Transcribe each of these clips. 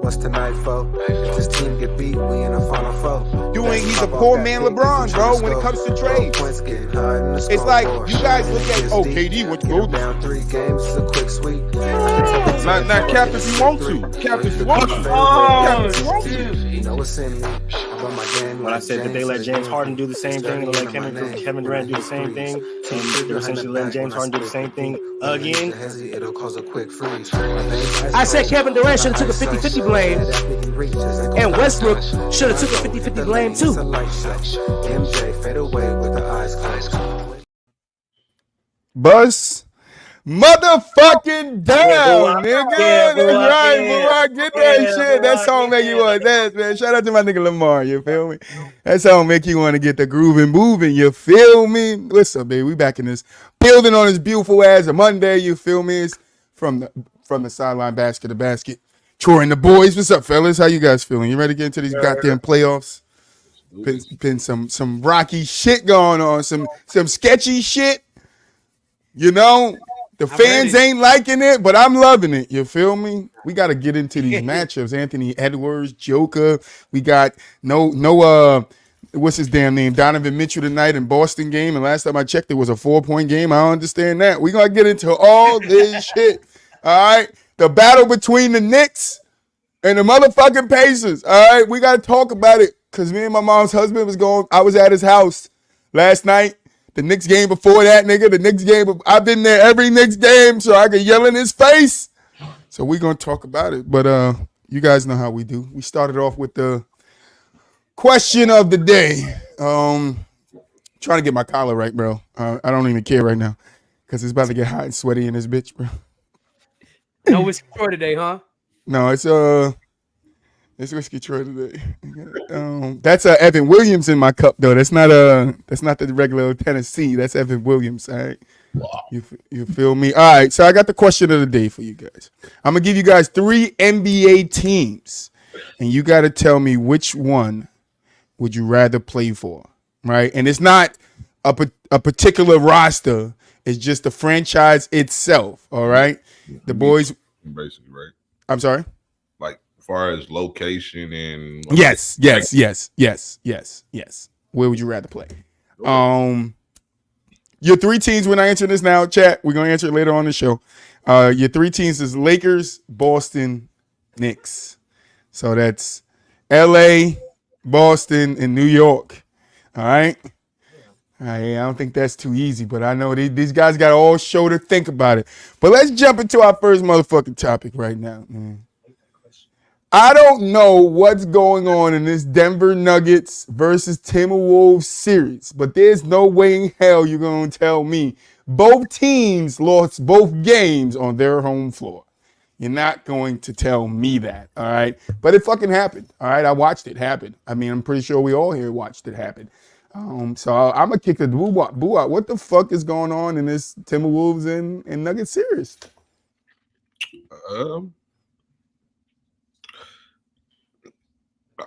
What's tonight for? If this team get beat, we in the final four. He's a poor man LeBron, bro, when it comes to trades. It's like, you guys look at, KD, what you go down 3 games is a quick sweep. Not cap if you want to. Cap if you want to. You know what's in me. When I said that they let James Harden do the same thing and let Kevin Durant do the same thing, and they're essentially letting James Harden do the same thing again. I said Kevin Durant should have took a 50-50 blame, and Westbrook should have took a 50-50 blame too. MJ fade away with the eyes closed. Buzz. Motherfucking down, nigga. That's right, Lamar. Get that shit. That song make you want to dance, man. Shout out to my nigga Lamar, you feel me? That song make you want to get the groove and moving, you feel me? What's up, baby? We back in this building on this beautiful ass a Monday, you feel me? It's from the sideline basket to basket. Troy and the boys. What's up, fellas? How you guys feeling? You ready to get into these goddamn playoffs? Been some rocky shit going on, some sketchy shit, you know? The fans ain't liking it, but I'm loving it. You feel me? We got to get into these matchups. Anthony Edwards, Joker. We got no what's his damn name? Donovan Mitchell tonight in Boston game. And last time I checked, it was a 4-point game. I don't understand that. We're going to get into all this shit. All right? The battle between the Knicks and the motherfucking Pacers. All right? We got to talk about it because me and my mom's husband I was at his house last night. The Knicks game before that, nigga. The Knicks game, I've been there every Knicks game, so I can yell in his face. So we're going to talk about it. But you guys know how we do. We started off with the question of the day. Trying to get my collar right, bro. I don't even care right now because it's about to get hot and sweaty in this bitch, bro. No whiskey Troy today, huh? No, it's whiskey Troy today. That's Evan Williams in my cup though. That's not the regular Tennessee. That's Evan Williams. All right. Wow. You feel me? All right. So I got the question of the day for you guys. I'm gonna give you guys 3 NBA teams, and you got to tell me which one would you rather play for, right? And it's not a particular roster. It's just the franchise itself. All right. The boys. Basically, right? I'm sorry. As far as location and yes. Where would you rather play? Your 3 teams. We're not answering this now, chat. We're gonna answer it later on the show. Your 3 teams is Lakers, Boston, Knicks. So that's LA, Boston, and New York. All right. I don't think that's too easy, but I know these guys got all show to think about it. But let's jump into our first motherfucking topic right now, man. I don't know what's going on in this Denver Nuggets versus Timberwolves series, but there's no way in hell you're going to tell me both teams lost both games on their home floor. You're not going to tell me that, all right? But it fucking happened, all right? I watched it happen. I mean, I'm pretty sure we all here watched it happen. So I'm going to kick the boo out. What the fuck is going on in this Timberwolves and Nuggets series?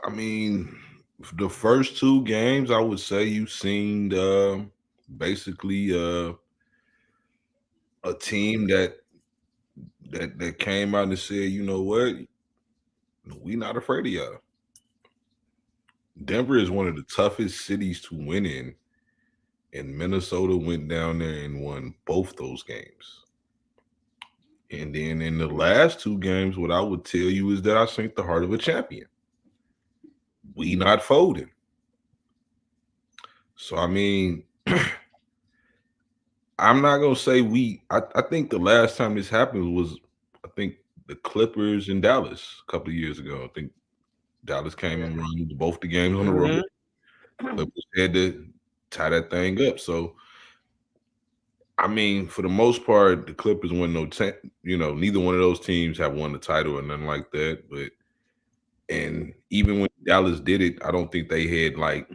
I mean, the first 2 games, I would say you've seen basically a team that came out and said, you know what, we not afraid of y'all. Denver is one of the toughest cities to win in, and Minnesota went down there and won both those games. And then in the last 2 games, what I would tell you is that I think the heart of a champion. We not folding. So, I mean, I'm not going to say I think the last time this happened was, I think, the Clippers in Dallas a couple of years ago. I think Dallas came and won both the games on the road. Clippers had to tie that thing up. So, I mean, for the most part, the Clippers won neither one of those teams have won the title or nothing like that. And even when Dallas did it, I don't think they had like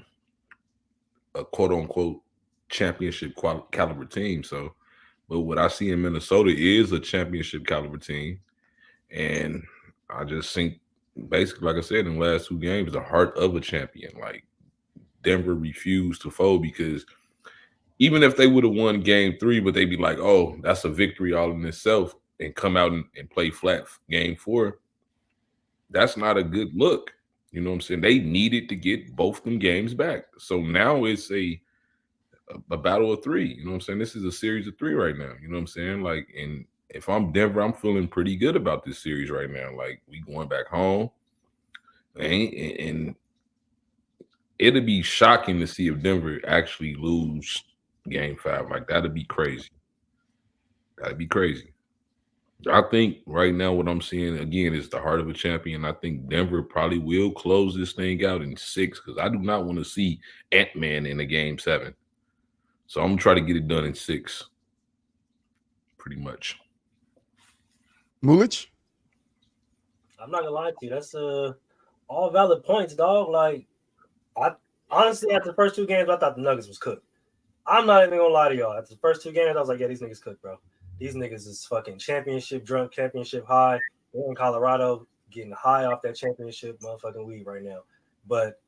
a quote unquote championship caliber team. So, but what I see in Minnesota is a championship caliber team. And I just think basically, like I said, in the last 2 games, the heart of a champion. Like Denver refused to fold because even if they would have won game 3, but they'd be like, oh, that's a victory all in itself. and come out and play flat game 4, that's not a good look. You know what I'm saying? They needed to get both them games back. So now it's a battle of 3. You know what I'm saying? This is a series of 3 right now. You know what I'm saying? Like, and if I'm Denver, I'm feeling pretty good about this series right now. Like, we going back home. And it'd be shocking to see if Denver actually lose game 5. Like, that'd be crazy. That'd be crazy. I think right now what I'm seeing, again, is the heart of a champion. I think Denver probably will close this thing out in 6 because I do not want to see Ant-Man in a game 7. So I'm going to try to get it done in 6. Pretty much. Mulich? I'm not gonna lie to you. That's all valid points, dog. Like, I honestly, after the first 2 games, I thought the Nuggets was cooked. I'm not even gonna lie to y'all. After the first 2 games, I was like, yeah, these niggas cooked, bro. These niggas is fucking championship drunk, championship high. They're in Colorado getting high off that championship motherfucking weed right now. But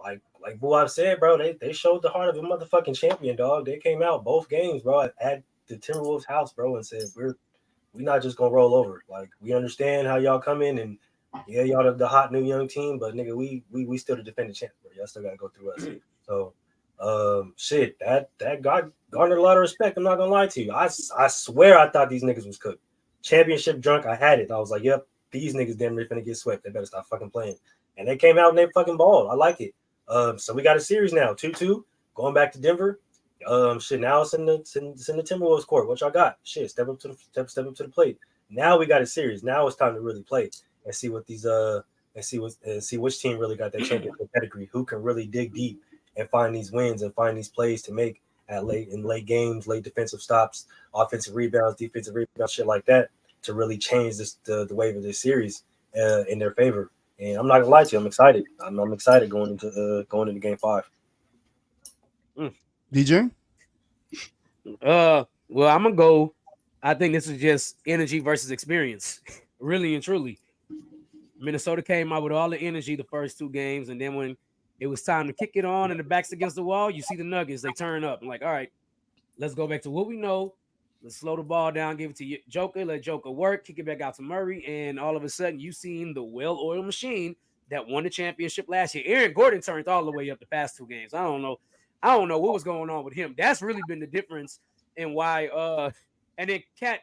like Buab said, bro, they showed the heart of a motherfucking champion, dog. They came out both games, bro, at the Timberwolves house, bro, and said, we're not just gonna roll over. Like, we understand how y'all come in and yeah, y'all the hot new young team, but nigga, we still the defending champ, bro. Y'all still gotta go through us. So shit, that garnered a lot of respect. I'm not gonna lie to you. I swear I thought these niggas was cooked. Championship drunk, I had it. I was like, yep, these niggas damn near finna get swept. They better stop fucking playing. And they came out and they fucking balled. I like it. So we got a series now, 2-2, going back to Denver. Shit, now it's in the Timberwolves court. What y'all got? Shit, step up to the plate. Now we got a series. Now it's time to really play and see what these and see which team really got that championship pedigree. Who can really dig deep and find these wins and find these plays to make at late games, late defensive stops, offensive rebounds, defensive rebounds, shit like that to really change the wave of this series in their favor. And I'm not gonna lie to you, I'm excited. I'm excited going into game 5. DJ? Well, I'm gonna go. I think this is just energy versus experience, really and truly. Minnesota came out with all the energy the first 2 games, and then when it was time to kick it on and the back's against the wall, you see the Nuggets, they turn up. I'm like, all right, let's go back to what we know. Let's slow the ball down, give it to Joker, let Joker work, kick it back out to Murray, and all of a sudden you seen the well-oiled machine that won the championship last year. Aaron Gordon turned all the way up the past 2 games. I don't know what was going on with him. That's really been the difference in why and then Cat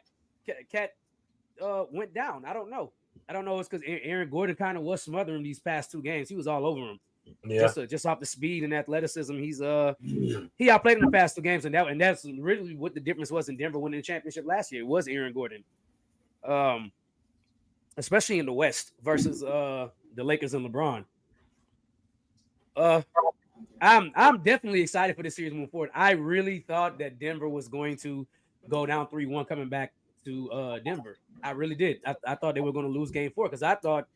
went down. I don't know. It's because Aaron Gordon kind of was smothering these past 2 games. He was all over him. Yeah. Just off the speed and athleticism. He outplayed in the past 2 games, and that's really what the difference was in Denver winning the championship last year. It was Aaron Gordon. Especially in the West versus the Lakers and LeBron. I'm definitely excited for this series moving forward. I really thought that Denver was going to go down 3-1 coming back to Denver. I really did. I thought they were going to lose game 4 because I thought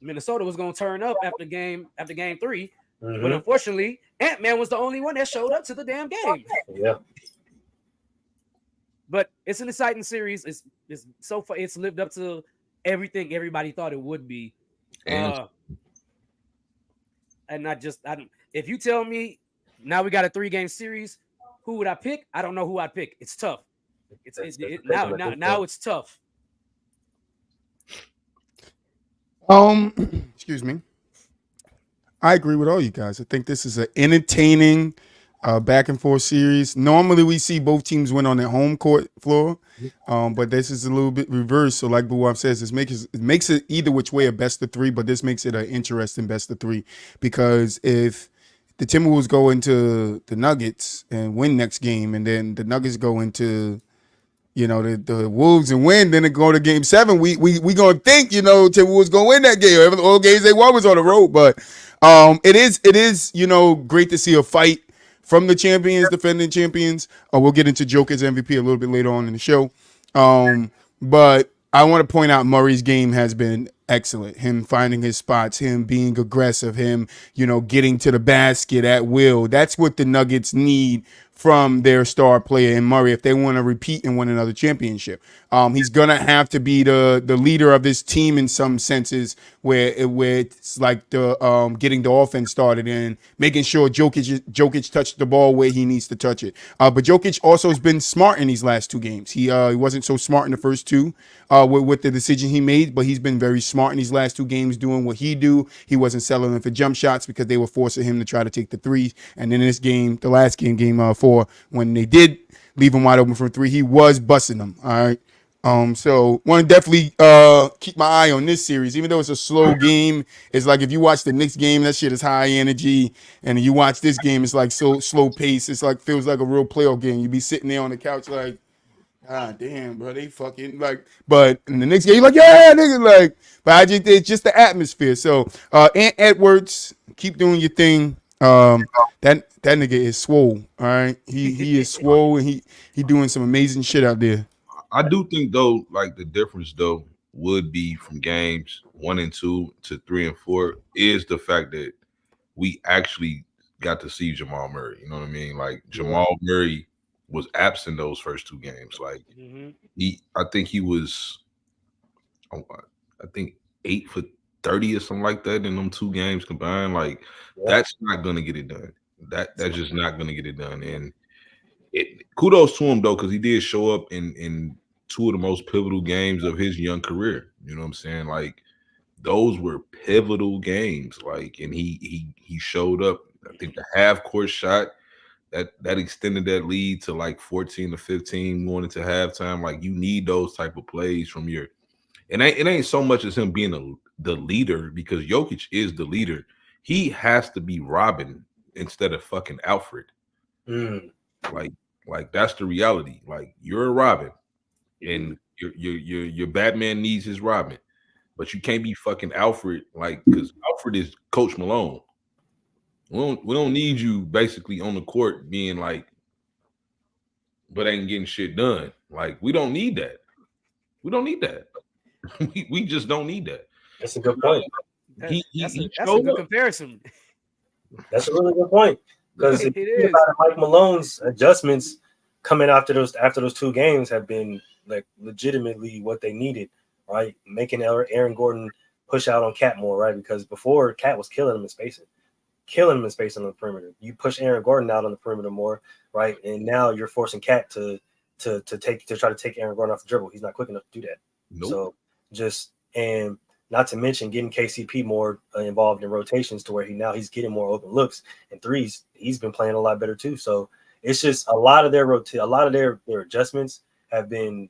Minnesota was going to turn up after game 3. Mm-hmm. But unfortunately, Ant-Man was the only one that showed up to the damn game. Yeah. But it's an exciting series. It's so far. It's lived up to everything everybody thought it would be. And if you tell me now we got a 3-game series, who would I pick? I don't know who I'd pick. It's tough. Now it's tough. Excuse me. I agree with all you guys. I think this is an entertaining back and forth series. Normally we see both teams win on their home court floor, but this is a little bit reversed. So like Buwab says, it makes it either which way a best of 3, but this makes it an interesting best of 3 because if the Timberwolves go into the Nuggets and win next game, and then the Nuggets go into the Wolves and win, then it go to game 7. We gonna think Timberwolves gonna win that game. All games they won was on the road, but it is great to see a fight from the champions, defending champions. We'll get into Joker's MVP a little bit later on in the show, but I want to point out Murray's game has been excellent. Him finding his spots, him being aggressive, him getting to the basket at will. That's what the Nuggets need from their star player in Murray if they want to repeat and win another championship. He's gonna have to be the leader of this team in some senses, where it's like the getting the offense started and making sure Jokic touched the ball where he needs to touch it. But Jokic also has been smart in these last two games. He wasn't so smart in the first two with the decision he made, but he's been very smart in these last two games doing what he do. He wasn't settling for jump shots because they were forcing him to try to take the threes. And then in this game, the last game, game 4, when they did leave him wide open for 3, he was busting them. All right. So want to definitely keep my eye on this series, even though it's a slow game. It's like if you watch the Knicks game, that shit is high energy, and you watch this game, it's like so slow pace. It's like feels like a real playoff game. You be sitting there on the couch like, ah, damn, bro, they fucking like. But in the next game, you're like, yeah, nigga, like. But it's just the atmosphere. So, Ant Edwards, keep doing your thing. That nigga is swole. All right, he is swole, and he doing some amazing shit out there. I do think though, like the difference though would be from games 1 and 2 to 3 and 4 is the fact that we actually got to see Jamal Murray. You know what I mean? Like Jamal Murray was absent those first 2 games. Like I think he was, I think 8 for 30 or something like that in them 2 games combined. Like that's not gonna get it done. That's just not gonna get it done. And kudos to him though, because he did show up in 2 of the most pivotal games of his young career. You know what I'm saying? Like those were pivotal games. Like, and he showed up. I think the half court shot that extended that lead to like 14 to 15 going into halftime. Like you need those type of plays from your. And it ain't so much as him being the leader, because Jokic is the leader. He has to be Robin instead of fucking Alfred. Like that's the reality. Like you're a Robin, and your Batman needs his Robin, but you can't be fucking Alfred. Like because Alfred is Coach Malone. We don't need you basically on the court being like, but ain't getting shit done. Like we don't need that. We don't need that. we just don't need that. That's a good point. That's a good comparison. That's a really good point. Because Mike Malone's adjustments coming after those 2 games have been like legitimately what they needed, right? Making Aaron Gordon push out on Cat more, right? Because before Cat was killing him in spacing on the perimeter. You push Aaron Gordon out on the perimeter more, right? And now you're forcing Cat to try to take Aaron Gordon off the dribble. He's not quick enough to do that. Nope. So and not to mention getting KCP more involved in rotations to where he's getting more open looks and threes. He's been playing a lot better too. So it's just a lot of their adjustments have been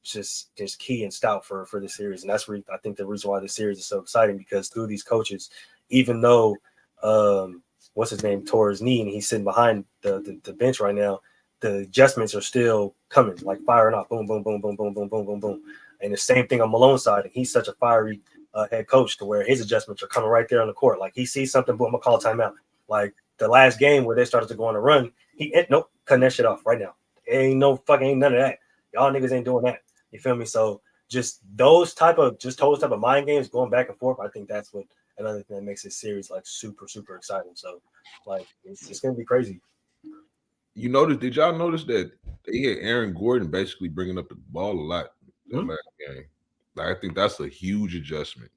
just key and stout for the series. And that's I think the reason why the series is so exciting, because through these coaches, even though what's his name tore his knee and he's sitting behind the bench right now, the adjustments are still coming, like firing off, boom, boom, boom, boom, boom, boom, boom, boom, boom. And the same thing on Malone's side. And he's such a fiery head coach to where his adjustments are coming right there on the court. Like he sees something, boom, I'm gonna call timeout. Like the last game where they started to go on a run, nope, cutting that shit off right now. Ain't none of that. Y'all niggas ain't doing that. You feel me? So just those type of mind games going back and forth, I think that's what another thing that makes this series like super, super exciting. So like it's gonna be crazy. Did y'all notice that they had Aaron Gordon basically bringing up the ball a lot that last game? Like, I think that's a huge adjustment.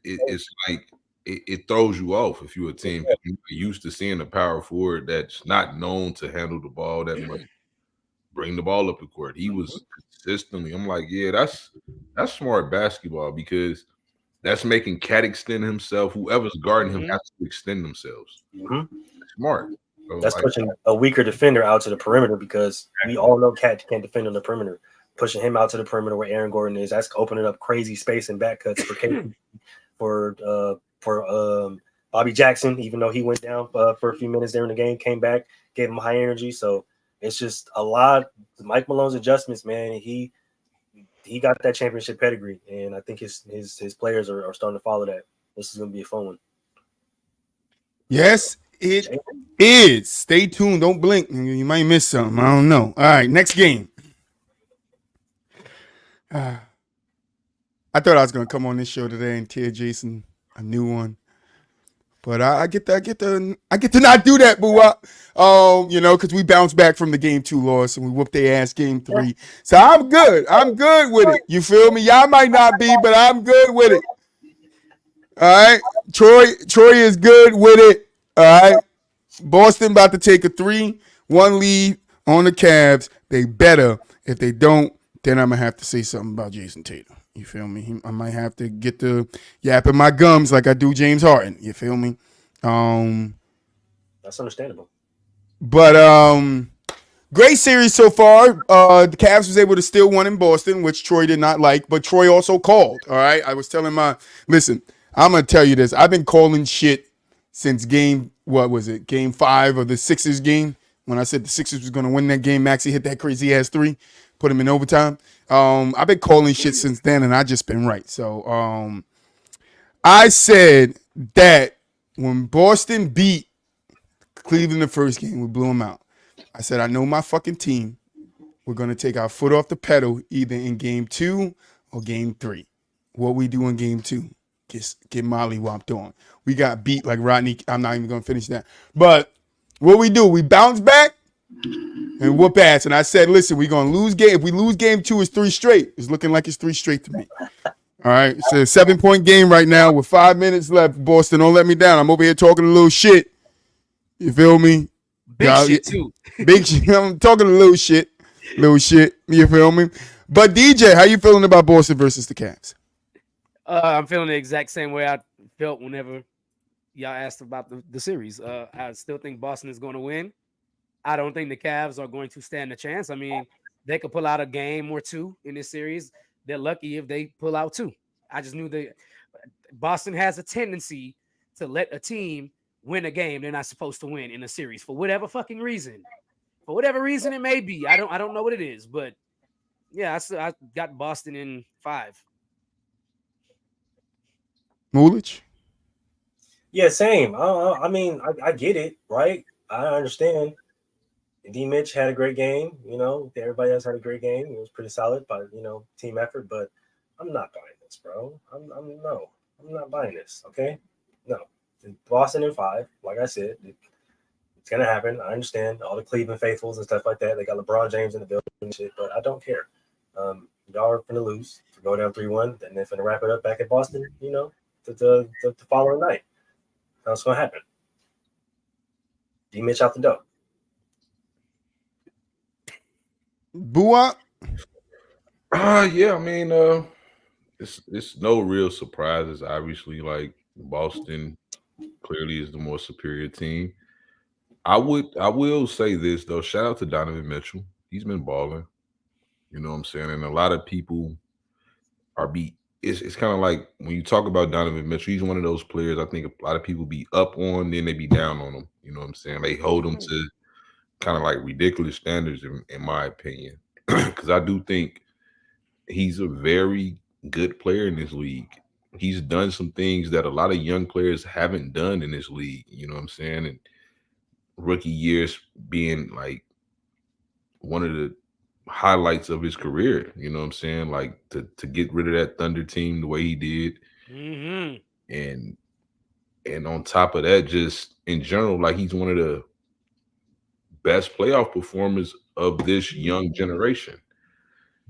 It's like it throws you off if you're a team used to seeing a power forward that's not known to handle the ball that much, bring the ball up the court. He was consistently. I'm like, yeah, that's smart basketball, because that's making Cat extend himself. Whoever's guarding him has to extend themselves. Smart. So that's pushing a weaker defender out to the perimeter, because we all know Cat can't defend on the perimeter. Pushing him out to the perimeter where Aaron Gordon is, that's opening up crazy space and back cuts for KD, for Bobby Jackson, even though he went down for a few minutes during the game, came back, gave him high energy. So it's just a lot. Mike Malone's adjustments, man. He got that championship pedigree, and I think his players are starting to follow that. This is going to be a fun one. Yes, it is. Stay tuned. Don't blink. You might miss something. I don't know. All right, next game. I thought I was going to come on this show today and tear Jason a new one. But I get to not do that, boo. Because we bounced back from the game 2 loss and we whooped their ass game 3. So I'm good. I'm good with it. You feel me? Y'all might not be, but I'm good with it. All right. Troy is good with it. All right. Boston about to take a 3-1 lead on the Cavs. They better. If they don't, then I'm gonna have to say something about Jason Tatum. You feel me? I might have to get the yapping my gums like I do James Harden. You feel me? That's understandable. But great series so far. The Cavs was able to steal one in Boston, which Troy did not like, but Troy also called. All right. I was telling listen, I'm gonna tell you this. I've been calling shit since game 5 of the Sixers game. When I said the Sixers was gonna win that game, Maxey hit that crazy ass 3, put him in overtime. I've been calling shit since then, and I just been right. So I said that when Boston beat Cleveland the first game, we blew them out. I said, I know my fucking team. We're going to take our foot off the pedal either in game 2 or game 3. What we do in game 2, get Molly whopped on. We got beat like Rodney. I'm not even going to finish that. But what we do, we bounce back and whoop ass. And I said, listen, we're going to lose game. If we lose game 2, it's 3 straight. It's looking like it's 3 straight to me. All right. It's a 7-point game right now with 5 minutes left. Boston, don't let me down. I'm over here talking a little shit. You feel me? Big shit too. Big shit. I'm talking a little shit. Little shit. You feel me? But DJ, how you feeling about Boston versus the Cavs? I'm feeling the exact same way I felt whenever y'all asked about the series. I still think Boston is going to win. I don't think the Cavs are going to stand a chance. I mean, they could pull out a game or 2 in this series. They're lucky if they pull out 2. I just knew that Boston has a tendency to let a team win a game they're not supposed to win in a series for whatever fucking reason. For whatever reason it may be. I don't know what it is, but yeah, I got Boston in 5. Mulich? Yeah, same. I mean, I get it, right? I understand. D. Mitch had a great game. Everybody else had a great game. It was pretty solid by team effort. But I'm not buying this, bro. I'm not buying this. Okay, no. Boston in 5, like I said, it's gonna happen. I understand all the Cleveland faithfuls and stuff like that. They got LeBron James in the building and shit, but I don't care. Y'all are gonna lose, go down 3-1, and then gonna wrap it up back at Boston. The following night. That's gonna happen. D. Mitch out the door. Boo-up? Yeah, I mean, it's no real surprises. Obviously, like Boston clearly is the more superior team. I will say this though. Shout out to Donovan Mitchell. He's been balling. You know what I'm saying? And a lot of people are beat. It's kind of like when you talk about Donovan Mitchell, he's one of those players I think a lot of people be up on, then they be down on him. You know what I'm saying? They hold him to kind of like ridiculous standards, in my opinion. Because I do think he's a very good player in this league. He's done some things that a lot of young players haven't done in this league. You know what I'm saying? And rookie years being like one of the highlights of his career. You know what I'm saying? Like to get rid of that Thunder team the way he did. And on top of that, just in general, like he's one of the best playoff performers of this young generation.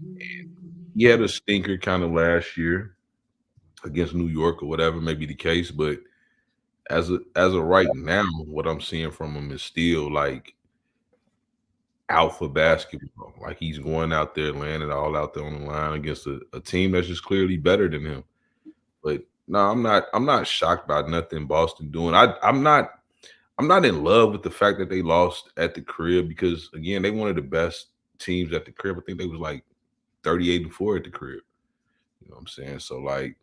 And he had a stinker kind of last year against New York or whatever may be the case, but as of right now, what I'm seeing from him is still like alpha basketball. Like he's going out there, laying it all out there on the line against a team that's just clearly better than him. But no, I'm not shocked by nothing Boston doing. I'm not in love with the fact that they lost at the crib because again, they one of the best teams at the crib. I think they was like 38-4 at the crib. You know what I'm saying? So like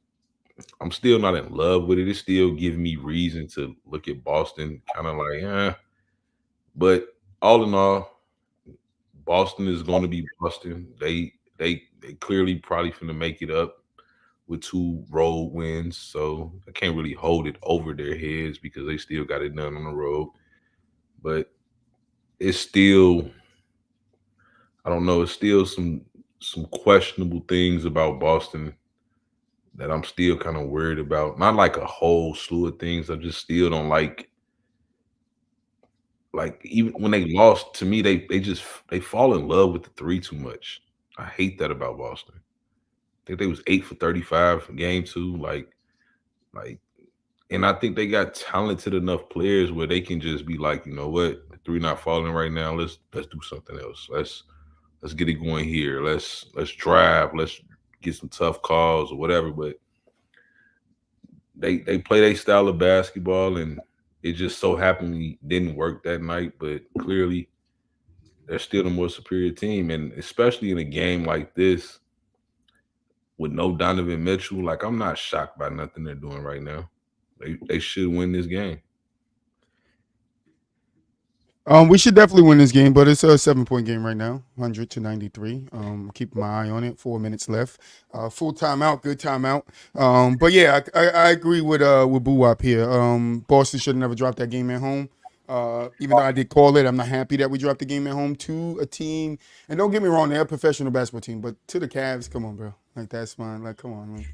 I'm still not in love with it. It still gives me reason to look at Boston kind of like, But all in all, Boston is going to be Boston. They clearly probably finna make it up with 2 road wins. So I can't really hold it over their heads because they still got it done on the road. But it's still, I don't know, it's still some questionable things about Boston that I'm still kind of worried about. Not like a whole slew of things. I just still don't like even when they lost to me, they fall in love with the three too much. I hate that about Boston. I think they was 8 for 35 in game 2. Like, and I think they got talented enough players where they can just be like, you know what, the three not falling right now. Let's do something else. Let's get it going here. Let's drive. Let's get some tough calls or whatever. But they play their style of basketball, and it just so happened didn't work that night. But clearly, they're still the more superior team, and especially in a game like this with no Donovan Mitchell, like I'm not shocked by nothing they're doing right now. They should win this game. We should definitely win this game, but it's a 7-point game right now, 100-93. Keep my eye on it. 4 minutes left. Full timeout, good timeout. But yeah, I agree with Boo-Wop here. Boston should have never dropped that game at home. Even though I did call it, I'm not happy that we dropped the game at home to a team. And don't get me wrong, they're a professional basketball team, but to the Cavs, come on, bro. Like that's fine. Like come on, man.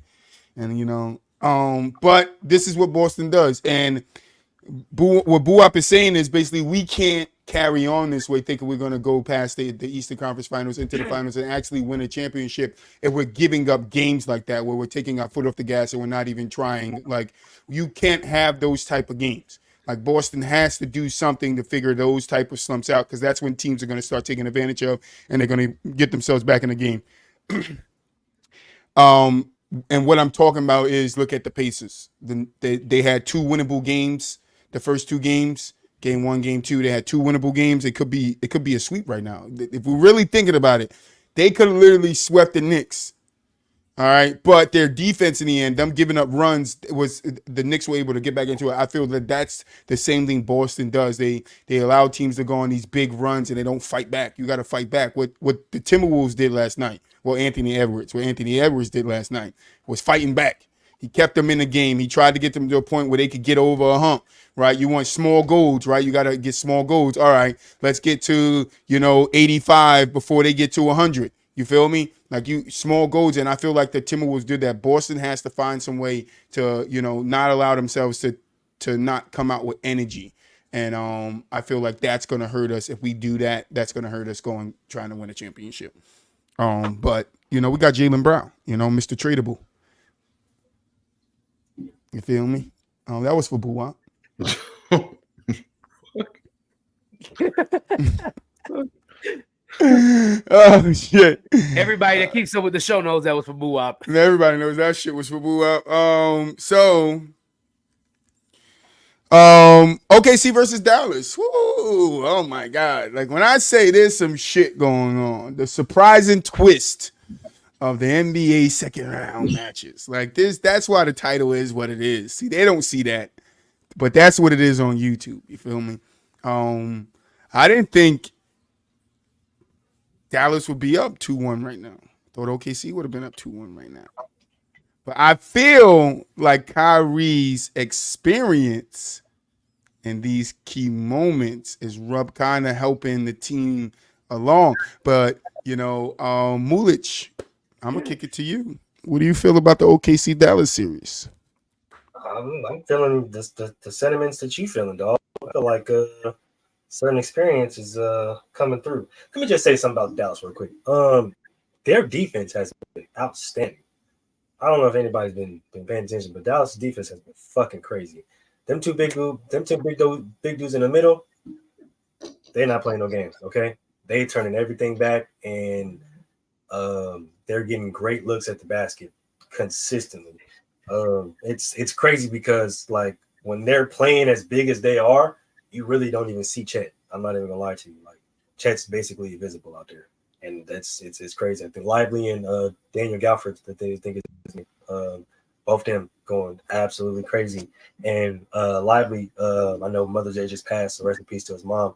And you know, but this is what Boston does, and what Boo-Wop is saying is basically we can't carry on this way thinking we're going to go past the Eastern Conference Finals into the finals and actually win a championship if we're giving up games like that where we're taking our foot off the gas and we're not even trying. Like you can't have those type of games. Like Boston has to do something to figure those type of slumps out because that's when teams are going to start taking advantage of and they're going to get themselves back in the game. And what I'm talking about is look at the Pacers. They had 2 winnable games. The first 2 games, game 1, game 2, they had 2 winnable games. It could be a sweep right now. If we're really thinking about it, they could have literally swept the Knicks. All right, but their defense in the end, them giving up runs, the Knicks were able to get back into it. I feel that that's the same thing Boston does. They allow teams to go on these big runs and they don't fight back. You got to fight back. What the Timberwolves did last night, what Anthony Edwards did last night was fighting back. He kept them in the game. He tried to get them to a point where they could get over a hump, right? You want small goals, right? You got to get small goals. All right, let's get to, 85 before they get to 100. You feel me? Like small goals, and I feel like the Timberwolves did that. Boston has to find some way to, not allow themselves to not come out with energy. And I feel like that's going to hurt us. If we do that, that's going to hurt us trying to win a championship. But, we got Jaylen Brown, Mr. Tradable. You feel me? That was for Boo-Wop. Oh shit! Everybody that keeps up with the show knows that was for Boo-Wop. Everybody knows that shit was for Boo-Wop. OKC versus Dallas. Woo! Oh my god! Like when I say there's some shit going on, the surprising twist of the NBA second round matches. Like this, that's why the title is what it is. See, they don't see that, but that's what it is on YouTube. You feel me? I didn't think Dallas would be up 2-1 right now. Thought OKC would have been up 2-1 right now. But I feel like Kyrie's experience in these key moments is kind of helping the team along. But, Mulich, I'm going to kick it to you. What do you feel about the OKC Dallas series? I'm feeling the sentiments that you feeling, dog. I feel like certain experience is coming through. Let me just say something about Dallas real quick. Their defense has been outstanding. I don't know if anybody's been paying attention, but Dallas' defense has been fucking crazy. Them two big dudes in the middle, they're not playing no games, okay? They turning everything back, and they're getting great looks at the basket consistently. It's crazy because like when they're playing as big as they are, you really don't even see Chet. I'm not even gonna lie to you. Like Chet's basically invisible out there, and it's crazy. I think Lively and Daniel Galford that they think is both them going absolutely crazy. And Lively, I know Mother's Day just passed, so rest in peace to his mom.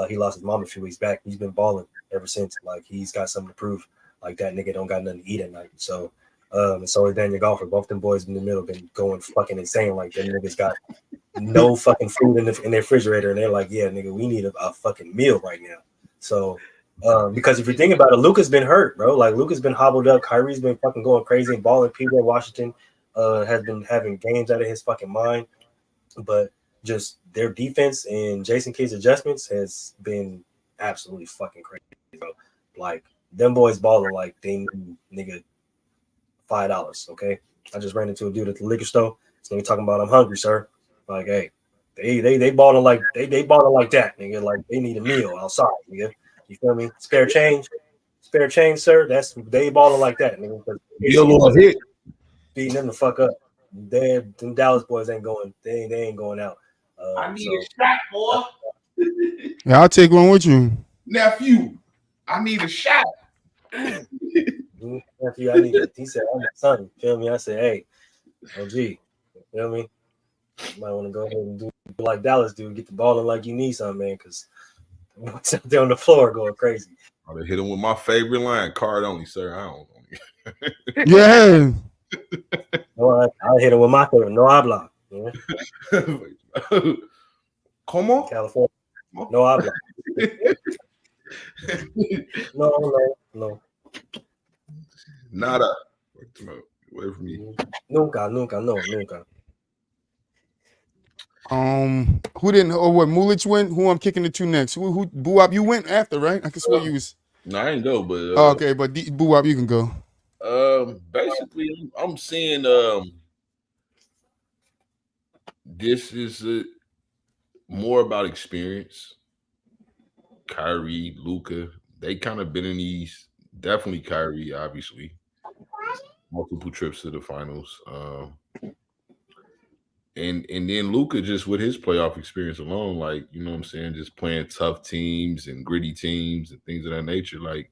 He lost his mom a few weeks back. He's been balling ever since. Like he's got something to prove. Like that nigga don't got nothing to eat at night. So and so is Daniel Galford. Both them boys in the middle been going fucking insane. Like them niggas got no fucking food in their refrigerator, and they're like, yeah, nigga, we need a fucking meal right now. So because if you think about it, Luka's been hurt, bro. Like Luka's been hobbled up, Kyrie's been fucking going crazy and balling. PJ Washington, has been having games out of his fucking mind, but just their defense and Jason Kidd's adjustments has been absolutely fucking crazy, bro. Like them boys balling like they need nigga $5. Okay, I just ran into a dude at the liquor store. This nigga talking about I'm hungry, sir. Like, hey, they balling like they balling like that, nigga. Like they need a meal outside, nigga. You feel me? Spare change, sir. That's they balling like that, nigga. Yellow hit. Beating them the fuck up. Them Dallas boys ain't going. They ain't going out. I need a shot, boy. Yeah, I'll take one with you. Nephew, I need a shot. Nephew, I need it. He said, I'm my son. Feel me? I said, hey, OG, you feel me? You might want to go ahead and do like Dallas do, get the ball in like you need something, man, because what's out there on the floor going crazy. I hit him with my favorite line, card only, sir. I don't. Yeah. No, I hit him with my favorite. No habla. Yeah. Como? California. No habla. No. Nada. Away from me. Nunca. Who didn't? Oh, what? Mulich went. Who I'm kicking it to next? Who? Buap, you went after, right? I can swear you was. No, I didn't go, but okay, but Buap, you can go. Basically, I'm seeing this is more about experience. Kyrie, Luka, they kind of been in these. Definitely Kyrie, obviously, multiple trips to the finals. And then Luka just with his playoff experience alone, like, you know what I'm saying, just playing tough teams and gritty teams and things of that nature. Like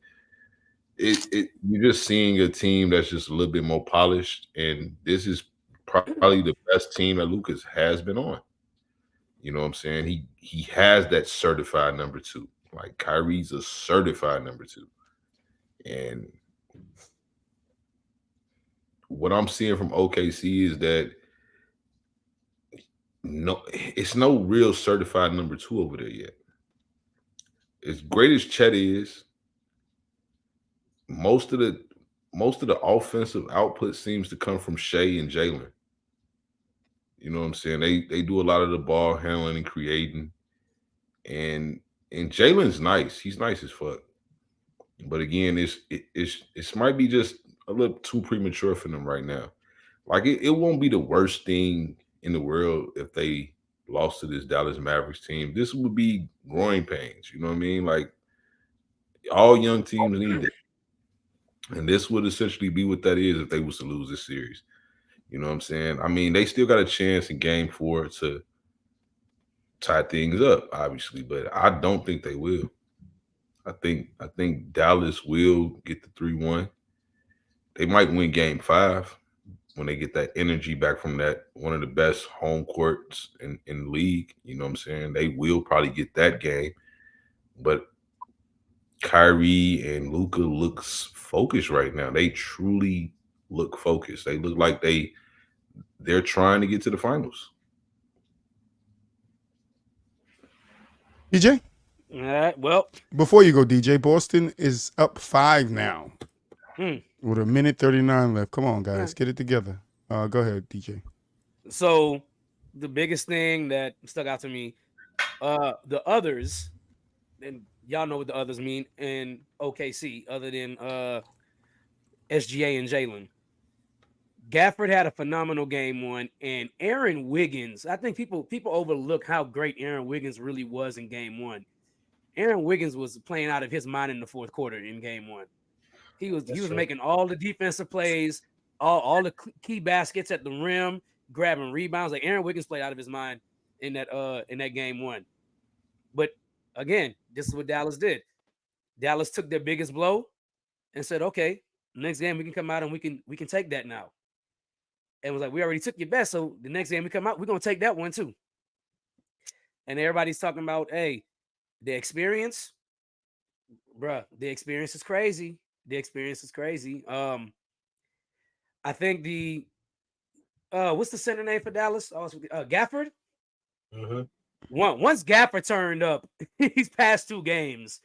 you're just seeing a team that's just a little bit more polished, and this is probably the best team that Lucas has been on. You know what I'm saying? He has that certified number 2. Like Kyrie's a certified number 2. And what I'm seeing from OKC is that it's no real certified number 2 over there yet. As great as Chet is, most of the offensive output seems to come from Shea and Jalen. You know what I'm saying? They do a lot of the ball handling and creating. And Jalen's nice. He's nice as fuck. But again, it might be just a little too premature for them right now. Like it won't be the worst thing in the world if they lost to this Dallas Mavericks team. This would be growing pains. You know what I mean? Like all young teams need that. And this would essentially be what that is if they was to lose this series. You know what I'm saying? I mean, they still got a chance in game 4 to tie things up, obviously, but I don't think they will. I think Dallas will get the 3-1. They might win game 5 when they get that energy back from that one of the best home courts in the league. You know what I'm saying? They will probably get that game. But Kyrie and Luka looks focused right now. They truly look focused. They look like they're trying to get to the finals. DJ? All right. Well, before you go, DJ, Boston is up 5 now with a minute 39 left. Come on, guys, get it together. Go ahead, DJ. So the biggest thing that stuck out to me, the others, and y'all know what the others mean in OKC, other than SGA and Jalen. Gafford had a phenomenal game 1, and Aaron Wiggins. I think people overlook how great Aaron Wiggins really was in game 1. Aaron Wiggins was playing out of his mind in the fourth quarter in game 1. He was making all the defensive plays, all the key baskets at the rim, grabbing rebounds. Like Aaron Wiggins played out of his mind in that game 1. But again, this is what Dallas did. Dallas took their biggest blow and said, "Okay, next game we can come out and we can take that now." And was like, "We already took your best, so the next game we come out, we're gonna take that one too." And everybody's talking about, hey, the experience, bruh. The experience is crazy. The experience is crazy. I think the what's the center name for Dallas? Gafford. Mm-hmm. Once Gafford turned up, he's past 2 games.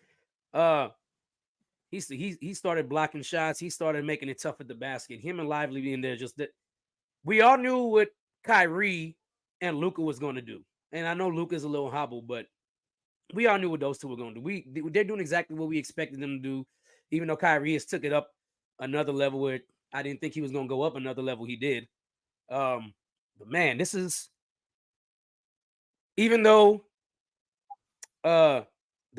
He started blocking shots. He started making it tough at the basket. Him and Lively being there, just that we all knew what Kyrie and Luka was going to do. And I know Luka's a little hobbled, but we all knew what those two were going to do. They're doing exactly what we expected them to do, even though Kyrie has took it up another level where I didn't think he was going to go up another level. He did. But man, this is, even though the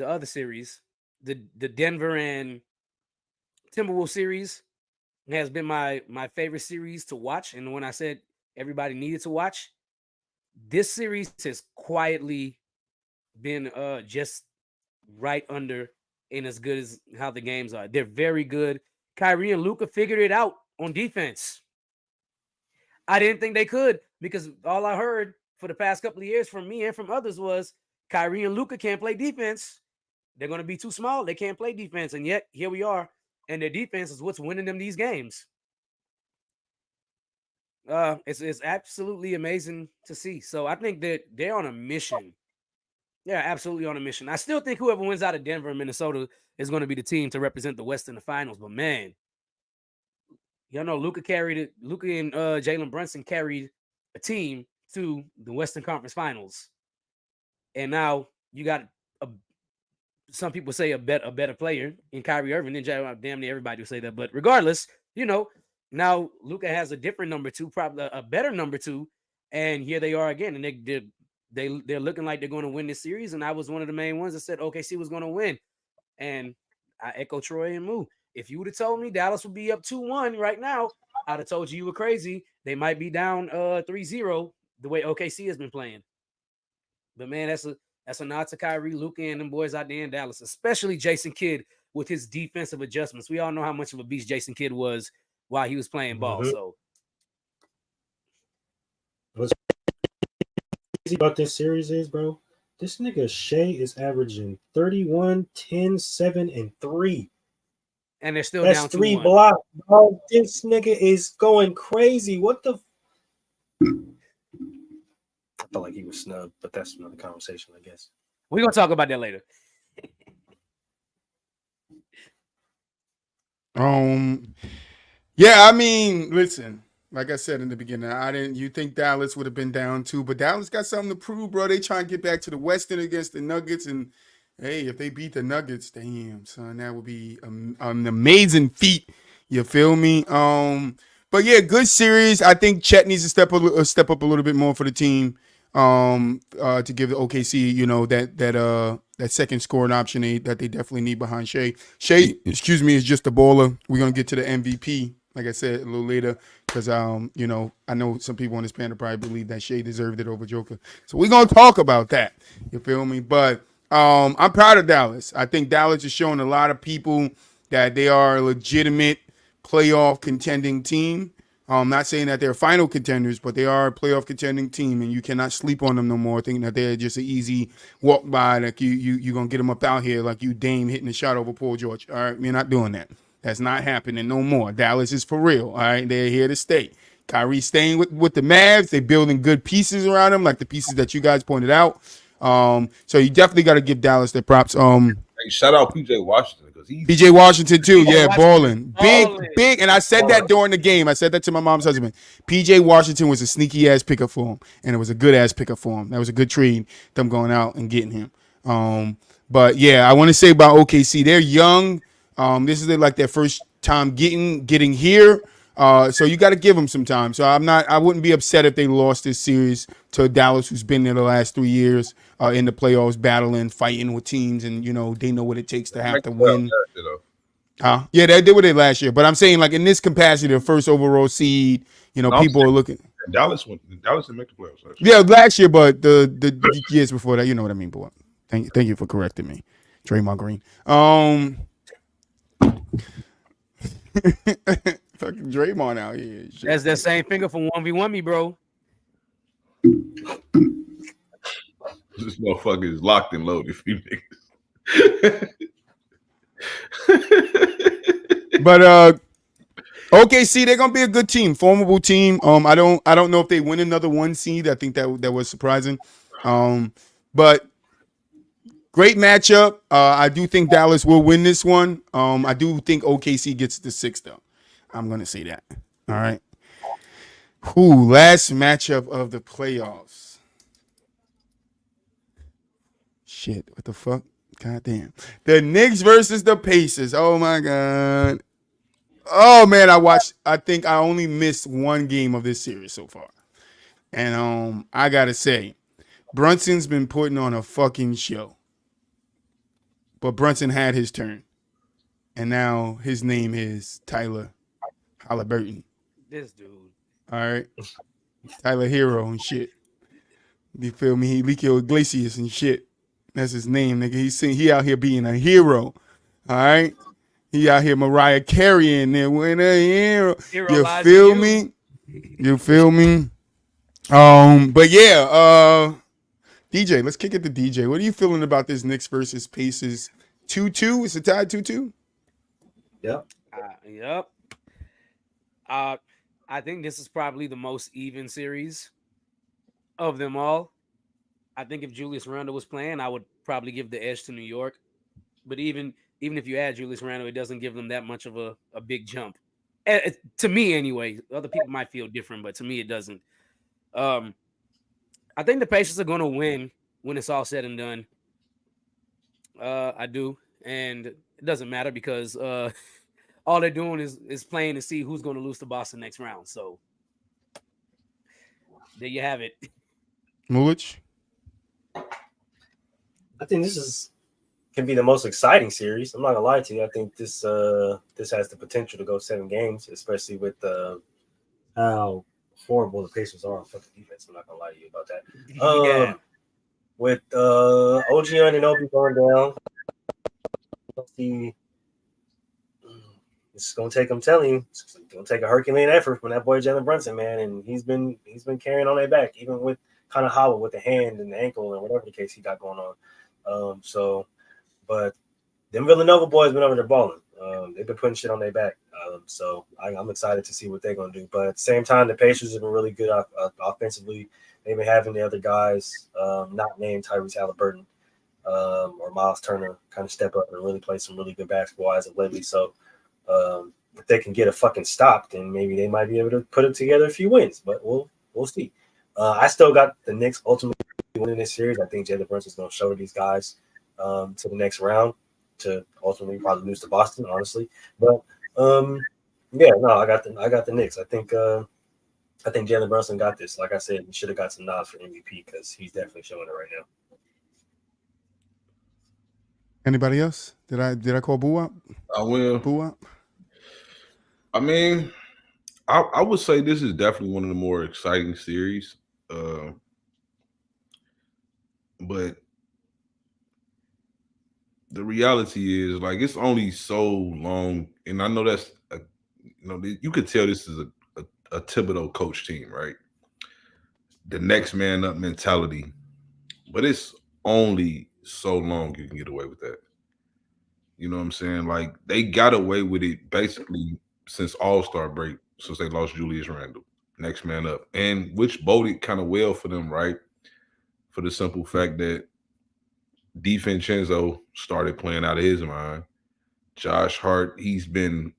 other series, the Denver and Timberwolves series has been my favorite series to watch. And when I said everybody needed to watch, this series has quietly been just right under and as good as how the games are. They're very good. Kyrie and Luka figured it out on defense. I didn't think they could, because all I heard for the past couple of years from me and from others was Kyrie and Luka can't play defense. They're going to be too small. They can't play defense. And yet here we are. And their defense is what's winning them these games. It's absolutely amazing to see. So I think that they're on a mission. Yeah, absolutely on a mission. I still think whoever wins out of Denver and Minnesota is going to be the team to represent the West in the finals. But man, y'all know Luka carried it. Luka and Jalen Brunson carried a team to the Western Conference Finals. And now you got some people say a better player in Kyrie Irving. Then damn near everybody will say that. But regardless, now Luka has a different number two, probably a better number two. And here they are again. And they're looking like they're going to win this series. And I was one of the main ones that said OKC was going to win. And I echo Troy and Moo. If you would have told me Dallas would be up 2-1 right now, I'd have told you were crazy. They might be down 3-0 the way OKC has been playing. But man, that's a nod to Kyrie, Luka, and them boys out there in Dallas, especially Jason Kidd with his defensive adjustments. We all know how much of a beast Jason Kidd was while he was playing ball. So what's crazy about this series is, bro, this nigga Shea is averaging 31, 10, 7, and 3. And they're still That's down 3 2-1. blocks. Bro, this nigga is going crazy. What the? I felt like he was snubbed, but that's another conversation, I guess. We're going to talk about that later. Yeah, I mean, listen, like I said in the beginning, you think Dallas would have been down too, but Dallas got something to prove, bro. They trying to get back to the Western against the Nuggets, and hey, if they beat the Nuggets, damn, son, that would be an amazing feat. You feel me? But yeah, good series. I think Chet needs to step up a little bit more for the team. To give the OKC, that second scoring option that they definitely need behind Shea. Shea, is just a baller. We're gonna get to the MVP, like I said, a little later, because I know some people on this panel probably believe that Shea deserved it over Joker. So we're gonna talk about that. You feel me? But I'm proud of Dallas. I think Dallas is showing a lot of people that they are a legitimate playoff contending team. I'm not saying that they're final contenders, but they are a playoff contending team, and you cannot sleep on them no more, thinking that they're just an easy walk by, like you're going to get them up out here like you Dame hitting a shot over Paul George. All right, we're not doing that. That's not happening no more. Dallas is for real, all right? They're here to stay. Kyrie staying with the Mavs. They're building good pieces around them, like the pieces that you guys pointed out. So you definitely got to give Dallas their props. Hey, shout out PJ Washington. PJ Washington too, yeah, balling. Big, and I said that during the game. I said that to my mom's husband. PJ Washington was a sneaky ass pickup for him, and it was a good ass pickup for him. That was a good trade, them going out and getting him. But yeah, I want to say about OKC, they're young. This is like their first time getting here. So you got to give them some time. So I wouldn't be upset if they lost this series to Dallas, who's been there the last 3 years in the playoffs, battling, fighting with teams, and they know what it takes to have to win. Yeah, they did what they last year. But I'm saying, like, in this capacity, the first overall seed, people are looking. Dallas didn't make the playoffs last year. Yeah, last year, but the years before that, you know what I mean, boy. Thank you for correcting me, Draymond Green. Fucking Draymond out here. That's that same finger from 1v1 me, bro. This motherfucker is locked and loaded for you niggas. But OKC, they're gonna be a good team, formidable team. I don't know if they win another 1 seed. I think that was surprising. But great matchup. I do think Dallas will win this one. I do think OKC gets the 6 though. I'm gonna say that. All right. Last matchup of the playoffs. Shit, what the fuck? God damn. The Knicks versus the Pacers. Oh my god. Oh man, I think I only missed one game of this series so far. And I gotta say, Brunson's been putting on a fucking show. But Brunson had his turn. And now his name is Tyler Halliburton. This dude. All right. Tyler Hero and shit. You feel me? He Licio Iglesias and shit. That's his name, nigga. He out here being a hero. All right. He out here Mariah Carey and then when a hero. You feel me? You feel me? But yeah, DJ, let's kick it to DJ. What are you feeling about this Knicks versus Pacers 2-2? Is it tied 2-2? Yep. Yep. I think this is probably the most even series of them all. I think if Julius Randle was playing, I would probably give the edge to New York. But even if you add Julius Randle, it doesn't give them that much of a big jump. To me, anyway. Other people might feel different, but to me, it doesn't. I think the Pacers are going to win when it's all said and done. I do. And it doesn't matter because all they're doing is playing to see who's going to lose to Boston next round. So there you have it. Mulich? I think this can be the most exciting series. I'm not gonna lie to you. I think this has the potential to go 7 games, especially with how horrible the Pacers are on fucking defense. I'm not gonna lie to you about that. Yeah. With OG Anunoby going down, it's gonna take. I'm telling you, it's gonna take a Herculean effort from that boy Jalen Brunson, man. And he's been carrying on their back, even with kind of hollow with the hand and the ankle and whatever the case he got going on. But them Villanova boys been over there balling. They've been putting shit on their back. So I'm excited to see what they're gonna do. But at the same time, the Pacers have been really good offensively. They've been having the other guys, not named Tyrese Halliburton or Miles Turner, kind of step up and really play some really good basketball as of lately. So if they can get a fucking stop, then maybe they might be able to put it together a few wins. But we'll see. I still got the Knicks ultimately winning this series. I think Jalen Brunson's going to shoulder these guys to the next round to ultimately probably lose to Boston, honestly. But yeah, no, I got the Knicks. I think Jalen Brunson got this. Like I said, he should have got some nods for MVP because he's definitely showing it right now. Anybody else? Did I call Boo up? I will. Boo up? I mean, I would say this is definitely one of the more exciting series. But the reality is, like, it's only so long, and I know that's you could tell this is a Thibodeau coach team, right? The next man up mentality, but it's only so long you can get away with that. You know what I'm saying? Like, they got away with it basically since All-Star break, since they lost Julius Randle, next man up, and which boded kind of well for them, right? For the simple fact that DiVincenzo started playing out of his mind. Josh Hart, he's been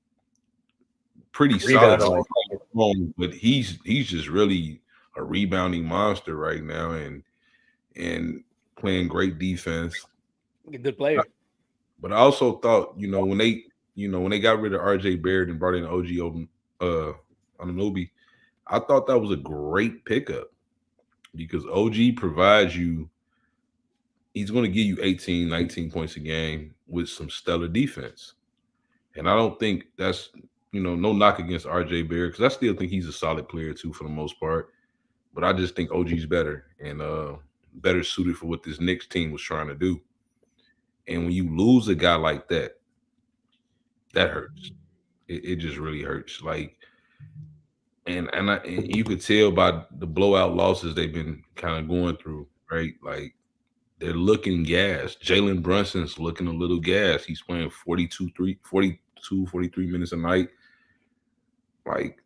pretty solid, but he's just really a rebounding monster right now, and playing great defense. A good player. But I also thought, when they got rid of RJ Barrett and brought in OG Anunoby, I thought that was a great pickup because OG provides you. He's going to give you 18, 19 points a game with some stellar defense. And I don't think that's, no knock against RJ Barrett, because I still think he's a solid player too for the most part. But I just think OG's better and better suited for what this Knicks team was trying to do. And when you lose a guy like that, that hurts. It just really hurts. Like, and you could tell by the blowout losses they've been kind of going through, right? Like, they're looking gassed. Jalen Brunson's looking a little gassed. He's playing 43 minutes a night. Like,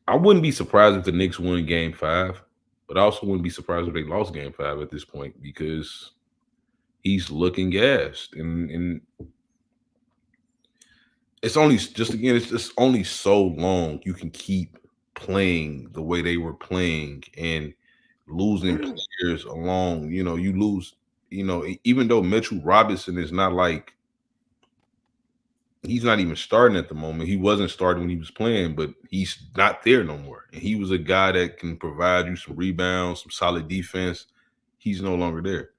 I wouldn't be surprised if the Knicks won Game 5, but I also wouldn't be surprised if they lost Game 5 at this point because he's looking gassed. And it's only, it's just only so long you can keep playing the way they were playing and losing players along. You know, you lose. You know, even though Mitchell Robinson is not like he's not even starting at the moment. He wasn't starting when he was playing, but he's not there no more. And he was a guy that can provide you some rebounds, some solid defense. He's no longer there.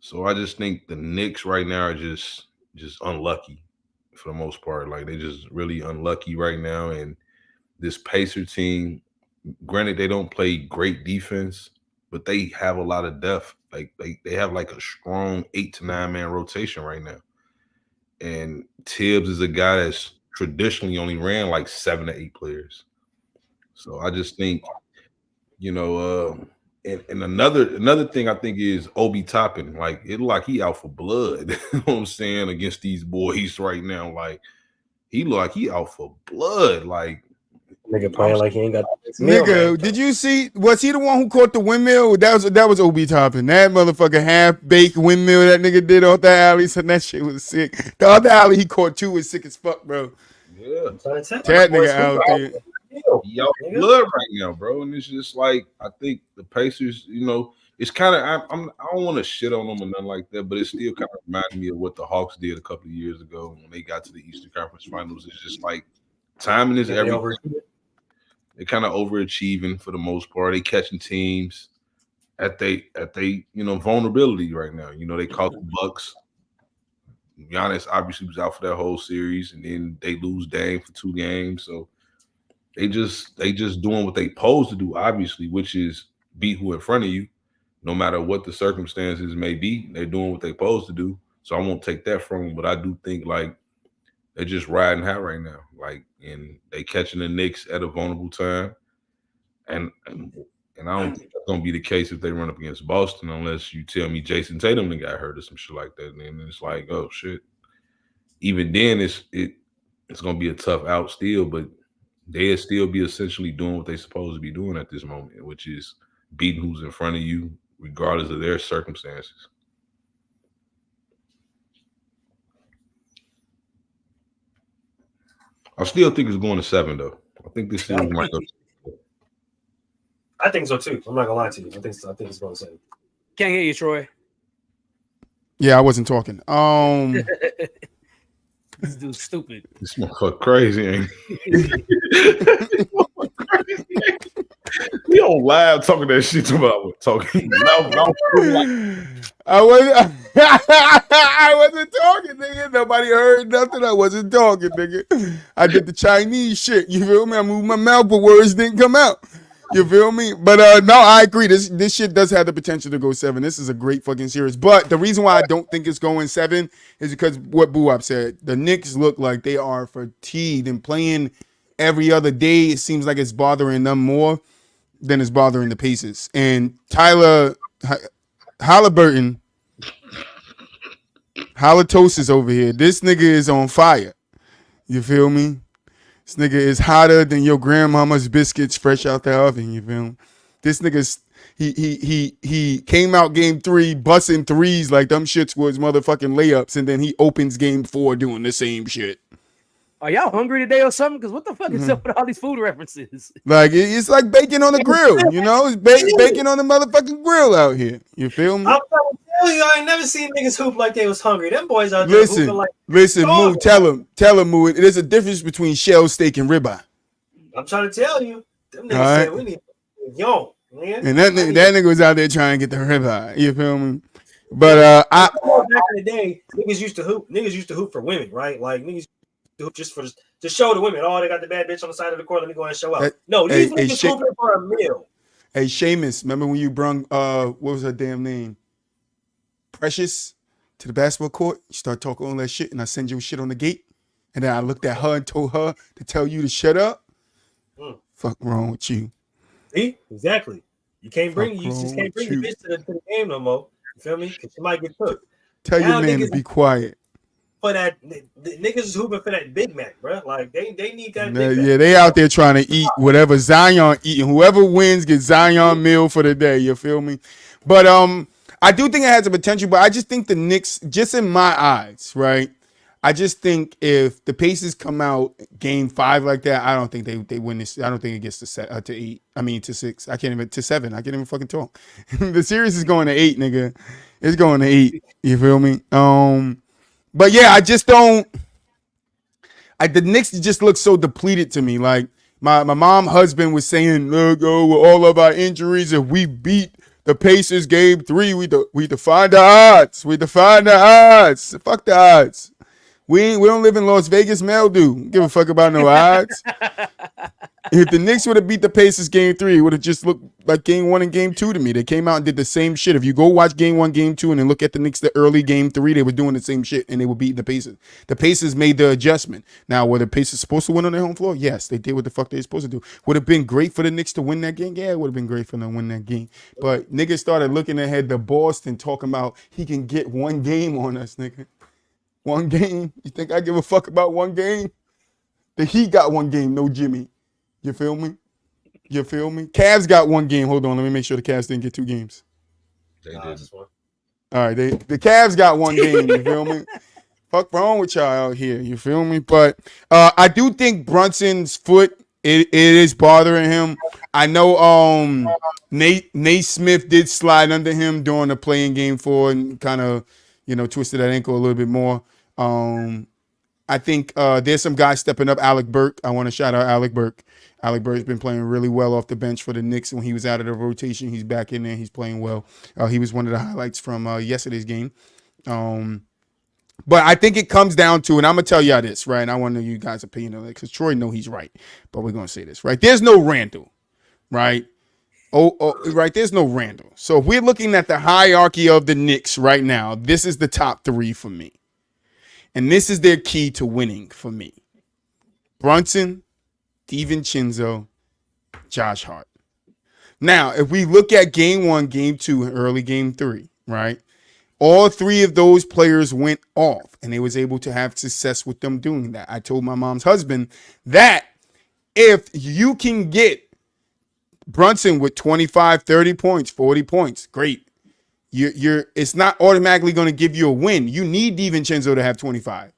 So I just think the Knicks right now are just unlucky for the most part. Like they're just really unlucky right now. And this Pacer team, granted, they don't play great defense, but they have a lot of depth. Like they have like a strong 8 to 9 man rotation right now. And Tibbs is a guy that's traditionally only ran like 7 to 8 players. So I just think, you know, and another thing I think is Obi Toppin. Like it look like he out for blood. You know what I'm saying, against these boys right now. Like he look like he out for blood. Like nigga playing like he ain't got the nigga, did you see? Was he the one who caught the windmill? That was Obi Toppin. That motherfucker half-baked windmill that nigga did off the alley. So that shit was sick. The other alley he caught too was sick as fuck, bro. Yeah. That nigga out there. He out for blood right now, bro. And it's just like, I think the Pacers, you know, it's kind of, I don't want to shit on them or nothing like that, but it still kind of reminded me of what the Hawks did a couple of years ago when they got to the Eastern Conference Finals. It's just like timing is everything. They're kind of overachieving for the most part. They catching teams at they you know, vulnerability right now. You know, they caught the Bucks. Giannis obviously was out for that whole series, and then they lose Dame for 2 games. So they just doing what they supposed to do, obviously, which is beat who in front of you, no matter what the circumstances may be. They're doing what they supposed to do. So I won't take that from them, but I do think like they're just riding high right now. Like, and they catching the Knicks at a vulnerable time. And I don't think that's gonna be the case if they run up against Boston, unless you tell me Jason Tatum got hurt or some shit like that. And then it's like, oh shit. Even then, it's gonna be a tough out still, but they'll still be essentially doing what they're supposed to be doing at this moment, which is beating who's in front of you, regardless of their circumstances. I still think it's going to 7, though. I think this series might go. I think so too. I'm not gonna lie to you. I think it's going to 7. Can't hear you, Troy. Yeah, I wasn't talking. This dude's stupid. This motherfucker crazy, ain't he? On live talking that shit about talking. I wasn't talking, nigga. Nobody heard nothing. I wasn't talking, nigga. I did the Chinese shit. You feel me? I moved my mouth, but words didn't come out. You feel me? But no, I agree. This shit does have the potential to go 7. This is a great fucking series. But the reason why I don't think it's going 7 is because what Boo-Wop said. The Knicks look like they are fatigued, and playing every other day, it seems like it's bothering them more than it's bothering the Pacers. And Tyler Halliburton, halitosis over here. This nigga is on fire. You feel me? This nigga is hotter than your grandmama's biscuits fresh out the oven. You feel me? This nigga's he came out game 3 busting threes like them shits was motherfucking layups, and then he opens game 4 doing the same shit. Are y'all hungry today or something? Because what the fuck is up with all these food references? Like it's like bacon on the grill, you know? It's bacon on the motherfucking grill out here. You feel me? I'm trying to tell you, I ain't never seen niggas hoop like they was hungry. Them boys out there hooping like. Listen, Moo, tell him, Moo. There's a difference between shell steak and ribeye. I'm trying to tell you, them niggas said we need yo, man. And that nigga was out there trying to get the ribeye. You feel me? But back in the day, niggas used to hoop. Niggas used to hoop for women, right? Like niggas used to hoop just to show the women. Oh, they got the bad bitch on the side of the court. Let me go and show up. No, these niggas hooping for a meal. Hey, Seamus, remember when you brung what was her damn name? Precious to the basketball court? You start talking all that shit, and I send you shit on the gate, and then I looked at her and told her to tell you to shut up. Fuck wrong with you? See, exactly. You just can't bring your bitch to the game no more. You feel me? Because she might get cooked. Tell your man to be quiet. For that, the niggas is hooping for that Big Mac, bro. Like they need that. Big Mac. Yeah, they out there trying to eat whatever Zion eating. Whoever wins gets Zion meal for the day. You feel me? But I do think it has a potential. But I just think the Knicks, just in my eyes, right? I just think if the Pacers come out game 5 like that, I don't think they win this. I don't think it gets to 8. I mean to 6. I can't even to 7. I can't even fucking talk. The series is going to 8, nigga. It's going to 8. You feel me? But yeah, I just don't. The Knicks just look so depleted to me. Like my mom husband was saying, look, with all of our injuries, if we beat the Pacers game 3, we define the odds. We define the odds. Fuck the odds. We don't live in Las Vegas, Mel do. Give a fuck about no odds. If the Knicks would have beat the Pacers game 3, it would have just looked like game 1 and game 2 to me. They came out and did the same shit. If you go watch game 1, game 2, and then look at the Knicks the early game 3, they were doing the same shit and they were beating the Pacers. The Pacers made the adjustment. Now, were the Pacers supposed to win on their home floor? Yes, they did what the fuck they were supposed to do. Would have been great for the Knicks to win that game? Yeah, it would have been great for them to win that game. But niggas started looking ahead to Boston, talking about he can get 1 game on us, nigga. 1 game? You think I give a fuck about 1 game? The Heat got 1 game, no Jimmy. You feel me? You feel me? Cavs got 1 game. Hold on, let me make sure the Cavs didn't get 2 games. They did. Just one. All right, the Cavs got 1 game. You feel me? Fuck wrong with y'all out here. You feel me? But I do think Brunson's foot it is bothering him. I know Nate Smith did slide under him during the playing game 4 and kind of twisted that ankle a little bit more. I think there's some guys stepping up. Alec Burke. I want to shout out Alec Burke. Alec Burke's been playing really well off the bench for the Knicks. When he was out of the rotation, he's back in there. He's playing well. He was one of the highlights from yesterday's game. But I think it comes down to, and I'm going to tell y'all this, right? And I want to know you guys' opinion on it because Troy know he's right. But we're going to say this, right? There's no Randall, right? Right. There's no Randall. So if we're looking at the hierarchy of the Knicks right now, this is the top 3 for me. And this is their key to winning for me. Brunson, DiVincenzo, Josh Hart. Now, if we look at game 1, game 2, and early game 3, right? All 3 of those players went off, and they was able to have success with them doing that. I told my mom's husband that if you can get Brunson with 25, 30 points, 40 points, great. It's not automatically going to give you a win. You need DiVincenzo to have 25.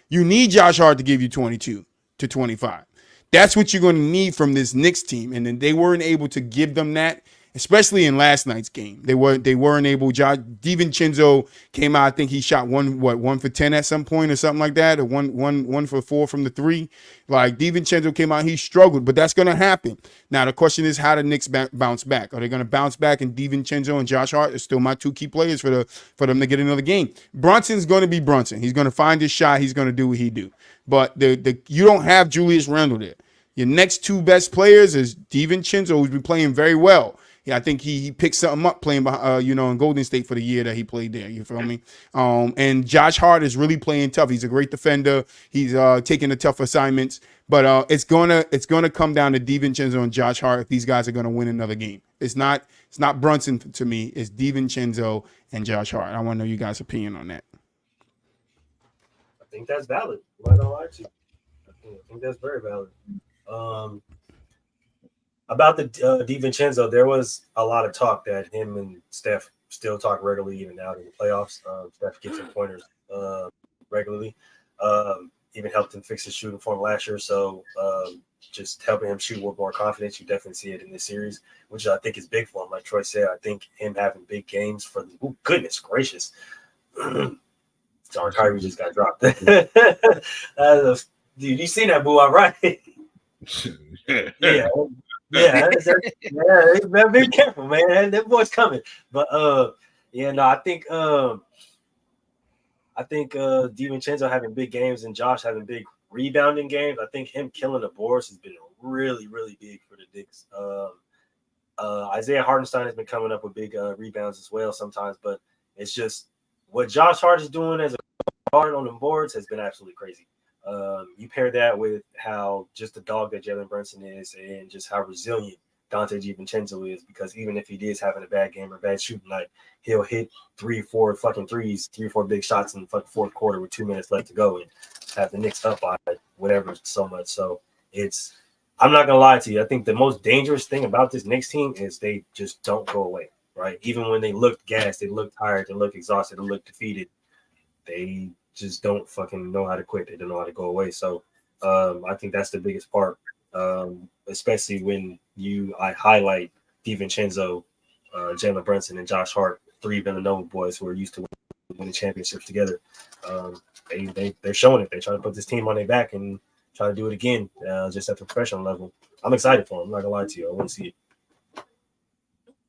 You need Josh Hart to give you 22 to 25. That's what you're going to need from this Knicks team. And then they weren't able to give them that, especially in last night's game. They weren't able. DiVincenzo came out. I think he shot 1 for 10 at some point or something like that, or one for 4 from the 3. Like DiVincenzo came out, he struggled, but that's going to happen. Now the question is, how the Knicks bounce back? Are they going to bounce back? And DiVincenzo and Josh Hart are still my 2 key players for them to get another game. Brunson's going to be Brunson. He's going to find his shot. He's going to do what he do. But you don't have Julius Randle there. Your next 2 best players is DiVincenzo, who's been playing very well. Yeah, I think he picked something up playing, in Golden State for the year that he played there. You feel me? And Josh Hart is really playing tough. He's a great defender. He's taking the tough assignments. But it's gonna come down to DiVincenzo and Josh Hart if these guys are gonna win another game. It's not Brunson to me. It's DiVincenzo and Josh Hart. I want to know you guys' opinion on that. I think that's valid. I'm not gonna lie to you. I think that's very valid. About the DiVincenzo, there was a lot of talk that him and Steph still talk regularly, even out in the playoffs. Steph gets him pointers regularly. Even helped him fix his shooting form last year. So just helping him shoot with more confidence, you definitely see it in this series, which I think is big for him. Like Troy said, I think him having big games for the goodness gracious. Sorry, Kyrie just got dropped. Dude, you seen that boo, all right? Yeah. Yeah, be careful, man. That boy's coming. But I think DiVincenzo having big games and Josh having big rebounding games. I think him killing the boards has been really, really big for the Knicks. Isaiah Hartenstein has been coming up with big rebounds as well sometimes, but it's just what Josh Hart is doing as a guard on the boards has been absolutely crazy. You pair that with how just the dog that Jalen Brunson is and just how resilient Dante DiVincenzo is, because even if he is having a bad game or bad shooting night, he'll hit 3-4 fucking threes, 3-4 big shots in the fucking fourth quarter with 2 minutes left to go and have the Knicks up by whatever so much. So I'm not going to lie to you. I think the most dangerous thing about this Knicks team is they just don't go away, right? Even when they look gassed, they look tired, they look exhausted, they look defeated, they just don't fucking know how to quit. They don't know how to go away. So I think that's the biggest part, especially when I highlight DiVincenzo, Jalen Brunson, and Josh Hart, 3 Villanova boys who are used to winning championships together. They're showing it. They're trying to put this team on their back and try to do it again, just at the professional level. I'm excited for them. I'm not gonna lie to you. I want to see it.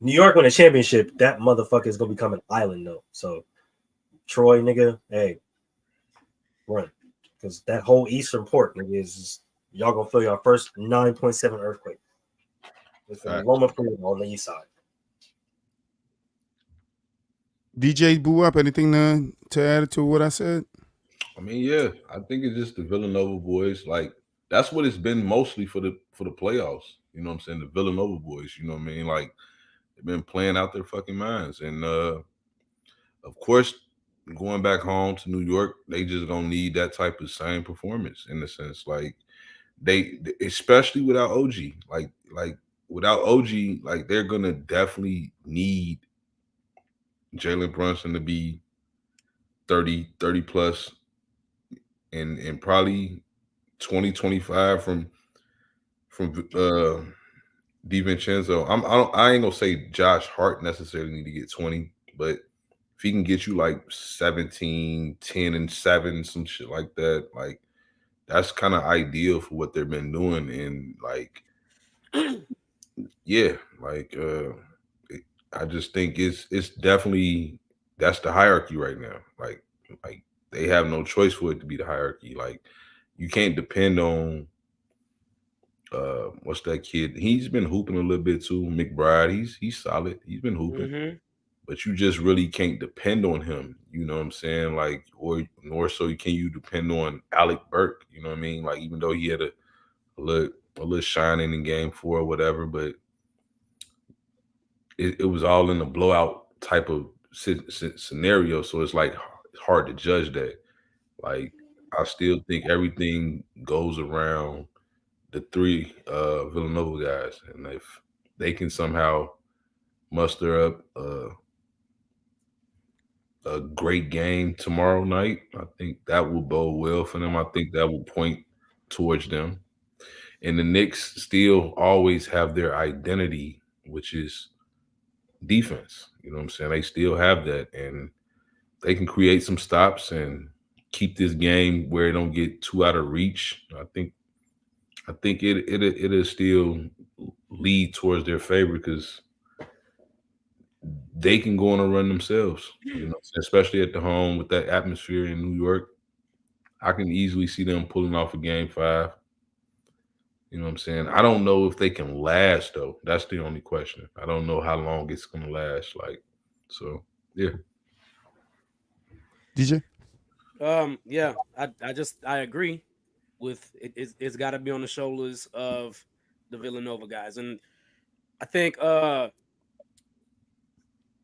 New York win a championship, that motherfucker is gonna become an island though. So Troy, nigga, hey, run. Because that whole eastern port, nigga, is y'all gonna feel your first 9.7 earthquake. It's gonna Loma Pool on the east side. DJ Boo Up, anything to add to what I said? I mean, yeah, I think it's just the Villanova boys. Like, that's what it's been mostly for the playoffs. You know what I'm saying? The Villanova boys, you know what I mean? Like, they've been playing out their fucking minds. And of course, going back home to New York, they just gonna need that type of same performance in the sense. Like, they especially without OG. Like without OG, like they're gonna definitely need Jalen Brunson to be 30 plus and probably 20-25 from DiVincenzo. I ain't gonna say Josh Hart necessarily need to get 20, but if he can get you like 17, 10 and 7, some shit like that, like that's kind of ideal for what they've been doing. And like, yeah, like I just think it's definitely, that's the hierarchy right now. Like they have no choice for it to be the hierarchy. Like you can't depend on what's that kid? He's been hooping a little bit too. McBride, he's solid. He's been hooping, but you just really can't depend on him. You know what I'm saying? Like, or nor so can you depend on Alec Burke. You know what I mean? Like, even though he had a little shining in game 4 or whatever, but it was all in a blowout type of scenario. So it's like hard to judge that. Like, I still think everything goes around the 3 Villanova guys, and if they can somehow muster up a great game tomorrow night, I think that will bode well for them. I think that will point towards them. And the Knicks still always have their identity, which is defense. You know what I'm saying? They still have that, and they can create some stops and keep this game where it don't get too out of reach. I think it'll still lead towards their favor because they can go on a run themselves, you know, especially at the home with that atmosphere in New York. I can easily see them pulling off a game 5. You know what I'm saying? I don't know if they can last though. That's the only question. I don't know how long it's gonna last. Like, so yeah. DJ? Yeah, I agree with it. It's got to be on the shoulders of the Villanova guys, and I think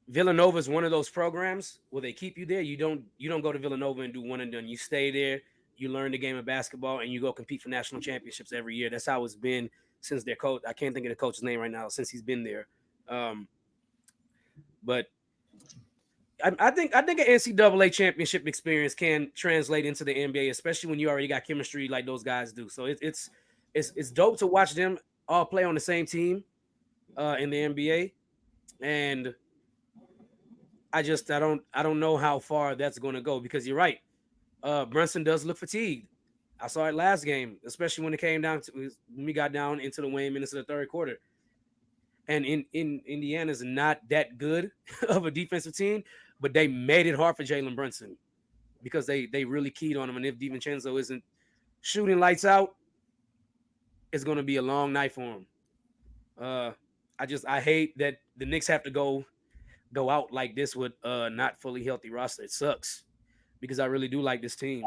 Villanova is one of those programs where they keep you there. You don't go to Villanova and do one and done. You stay there, you learn the game of basketball, and you go compete for national championships every year. That's how it's been since their coach. I can't think of the coach's name right now since he's been there. But I think an NCAA championship experience can translate into the NBA, especially when you already got chemistry like those guys do. So it's dope to watch them all play on the same team in the NBA, and I don't know how far that's going to go because you're right. Brunson does look fatigued. I saw it last game, especially when it came down to when we got down into the waning minutes of the third quarter. And in Indiana's not that good of a defensive team, but they made it hard for Jalen Brunson because they really keyed on him. And if DiVincenzo isn't shooting lights out, it's going to be a long night for him. I hate that the Knicks have to go out like this with not fully healthy roster. It sucks because I really do like this team.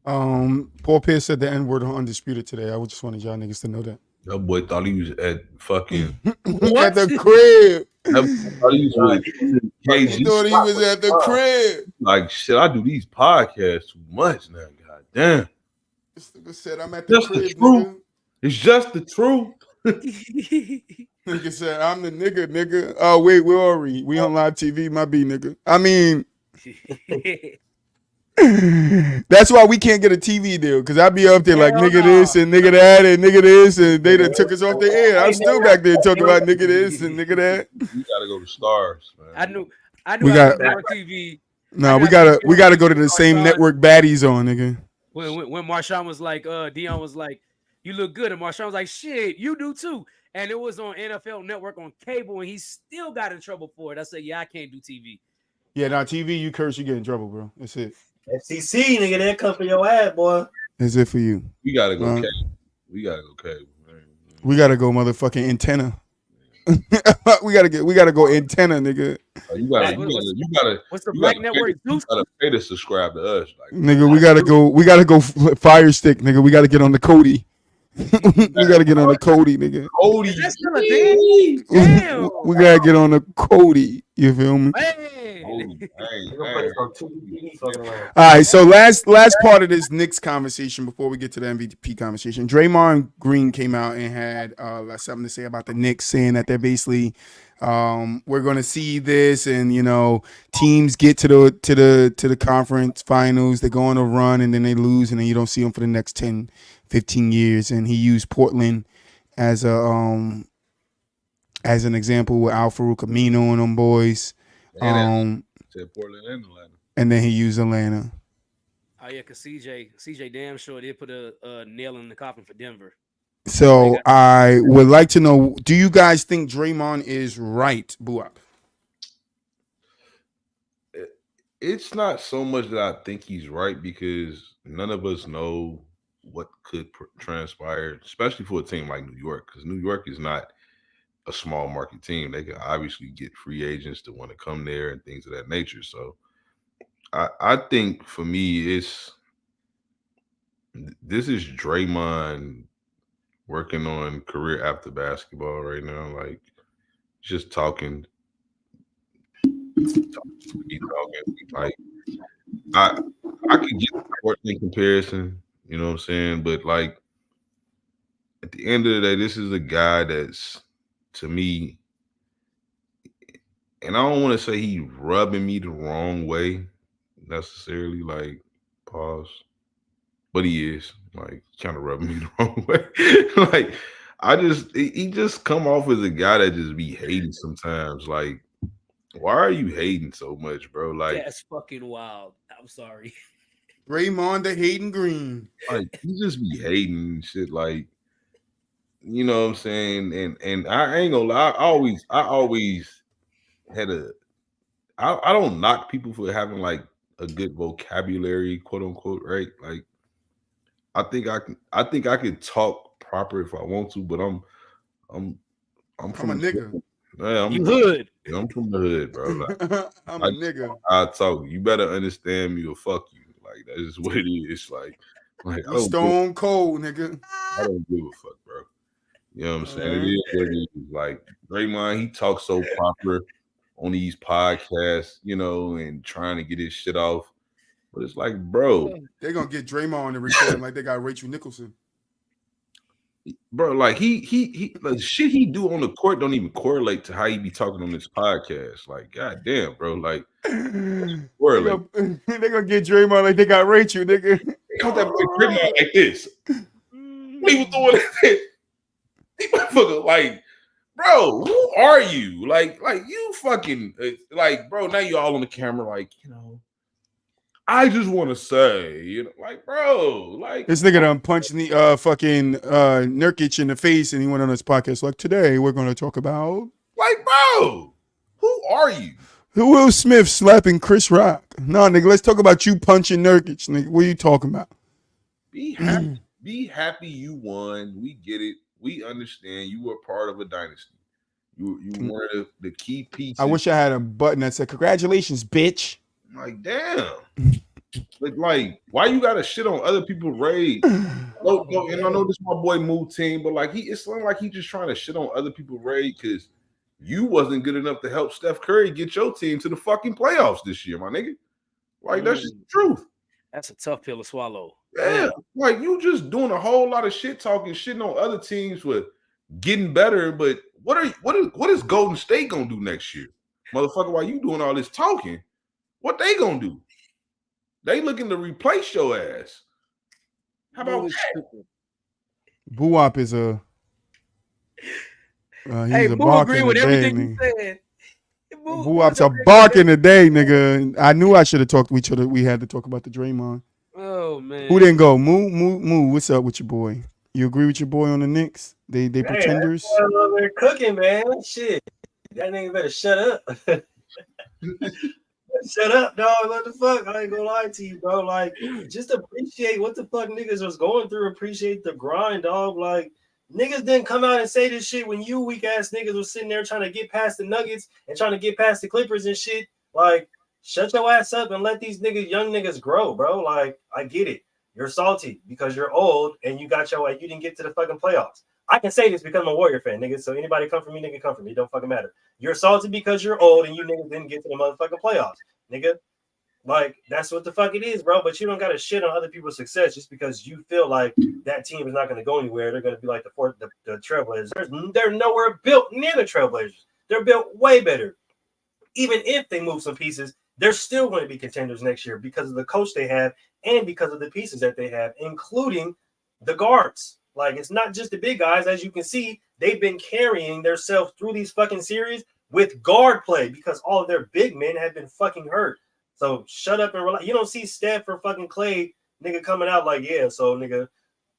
Paul Pierce said the N-word on Undisputed today. I just wanted y'all niggas to know that. That boy thought he was at fucking at the crib. Thought he was He thought he was at the crib. Like, shit, I do these podcasts too much now. God damn. This nigga said I'm at the crib, the truth. nigga. It's just the truth. Nigga said, I'm the nigga. Oh, wait, where are we? We on live TV, my B, nigga. I mean, that's why we can't get a TV deal, because I be up there like Hell nigga no. this and nigga that and nigga this, and they done took us off the air. I'm still back there talking about nigga this and nigga that. You gotta go to Stars, man. I knew. We I got- got network TV. No, we gotta go to the same network baddies on, nigga. When Marshawn was like, Dion was like, you look good, and Marshawn was like, shit, you do too. And it was on NFL Network on cable, and he still got in trouble for it. I said, yeah, I can't do TV. Yeah, now TV, you curse, you get in trouble, bro. That's it. FCC, nigga, they'll come for your ass, boy. That's it for you. We gotta go cable. We gotta go cable, man. We gotta go motherfucking antenna. we gotta go antenna, nigga. You gotta. What's the black network? You gotta pay to subscribe to us, like, Nigga. We gotta go Fire Stick, nigga. We gotta get on the Cody. We gotta get on the Cody, nigga. Cody. Is that still a thing? Damn. We gotta get on the Cody. You feel me? Hey. All right, so last part of this Knicks conversation before we get to the MVP conversation, Draymond Green came out and had something to say about the Knicks, saying that they're basically we're going to see this, and you know, teams get to the conference finals, they go on a run, and then they lose, and then you don't see them for the next 10, 15 years. And he used Portland as an example with Al Farouk Amino and them boys. Said Portland and Atlanta. And then he used Atlanta. Oh yeah, because CJ damn sure did put a nail in the coffin for Denver. So I would like to know, do you guys think Draymond is right, Buak? It's not so much that I think he's right, because none of us know what could transpire, especially for a team like New York, because New York is not a small market team. They can obviously get free agents to want to come there and things of that nature. So I think for me, this is Draymond working on career after basketball right now. Like, just talking. Like, I could get the Portland comparison, you know what I'm saying? But like, at the end of the day, this is a guy that's, to me, and I don't want to say he rubbing me the wrong way necessarily, like, pause, but he is like kind of rubbing me the wrong way. Like, he just come off as a guy that just be hating sometimes. Like, why are you hating so much, bro? Like, that's fucking wild. I'm sorry. Draymond the hating green. Like, he just be hating and shit. Like, you know what I'm saying? And I ain't gonna lie, I always had I don't knock people for having like a good vocabulary, quote unquote, right? Like, I think I can talk proper if I want to, but I'm from a nigga. Yeah, You hood. I'm from the hood, bro. Like, I'm a nigga. I talk. You better understand me or fuck you. Like, that's just what it is. Like I don't Stone cold, nigga. I don't give a fuck, bro. You know what I'm saying? It is what it is. Like, Draymond, he talks so proper on these podcasts, you know, and trying to get his shit off. But it's like, bro, they're gonna get Draymond on the recording like they got Rachel Nicholson. Bro, like he the shit he do on the court don't even correlate to how he be talking on this podcast. Like, goddamn, bro, like correlate. They gonna get Draymond like they got Rachel, nigga. They got that boy Draymond like this. What he was doing like this? He motherfucker, like, bro, who are you? Like you fucking like, bro. Now you all on the camera, like, you know. I just want to say, you know, like, bro, like, this nigga done punched the fucking Nurkic in the face, and he went on his podcast like, today we're going to talk about, like, bro, who are you? Will Smith slapping Chris Rock. No, nigga, let's talk about you punching Nurkic, nigga. What are you talking about? Be happy. Be happy you won. We get it. We understand you were part of a dynasty. You were the key pieces. I wish I had a button that said, congratulations, bitch. Like, damn. Like, why you gotta shit on other people's raid? No, and I know this is my boy Moo Team, but like, it's like he just trying to shit on other people's raid because you wasn't good enough to help Steph Curry get your team to the fucking playoffs this year, my nigga. Like, that's just the truth. That's a tough pill to swallow. Yeah, like, you just doing a whole lot of shit talking, shitting on other teams with getting better, but what is Golden State gonna do next year? Motherfucker, while you doing all this talking, what they gonna do? They looking to replace your ass. How about that? Buop is a Hey, he's a Boo bark agree in the with day, everything you nigga. said. Buop's a bark in the day, nigga. I knew I should have talked. We had to talk about the Draymond. Oh man, Who didn't go? Moo. What's up with your boy? You agree with your boy on the Knicks? They pretenders. They're cooking, man. Shit, that nigga better shut up. Shut up, dog. What the fuck? I ain't gonna lie to you, bro. Like, just appreciate what the fuck niggas was going through. Appreciate the grind, dog. Like, niggas didn't come out and say this shit when you weak ass niggas was sitting there trying to get past the Nuggets and trying to get past the Clippers and shit. Like, shut your ass up and let these niggas, young niggas, grow, bro. Like, I get it. You're salty because you're old and you didn't get to the fucking playoffs. I can say this because I'm a Warrior fan, nigga. So anybody come for me, nigga, come for me. It don't fucking matter. You're salty because you're old and you niggas didn't get to the motherfucking playoffs, nigga. Like, that's what the fuck it is, bro. But you don't got to shit on other people's success just because you feel like that team is not going to go anywhere. They're going to be like the Trailblazers. They're nowhere built near the Trailblazers. They're built way better. Even if they move some pieces, they're still going to be contenders next year because of the coach they have and because of the pieces that they have, including the guards. Like, it's not just the big guys. As you can see, they've been carrying themselves through these fucking series with guard play because all of their big men have been fucking hurt. So shut up and relax. You don't see Steph or fucking Clay, nigga, coming out like, yeah, so, nigga,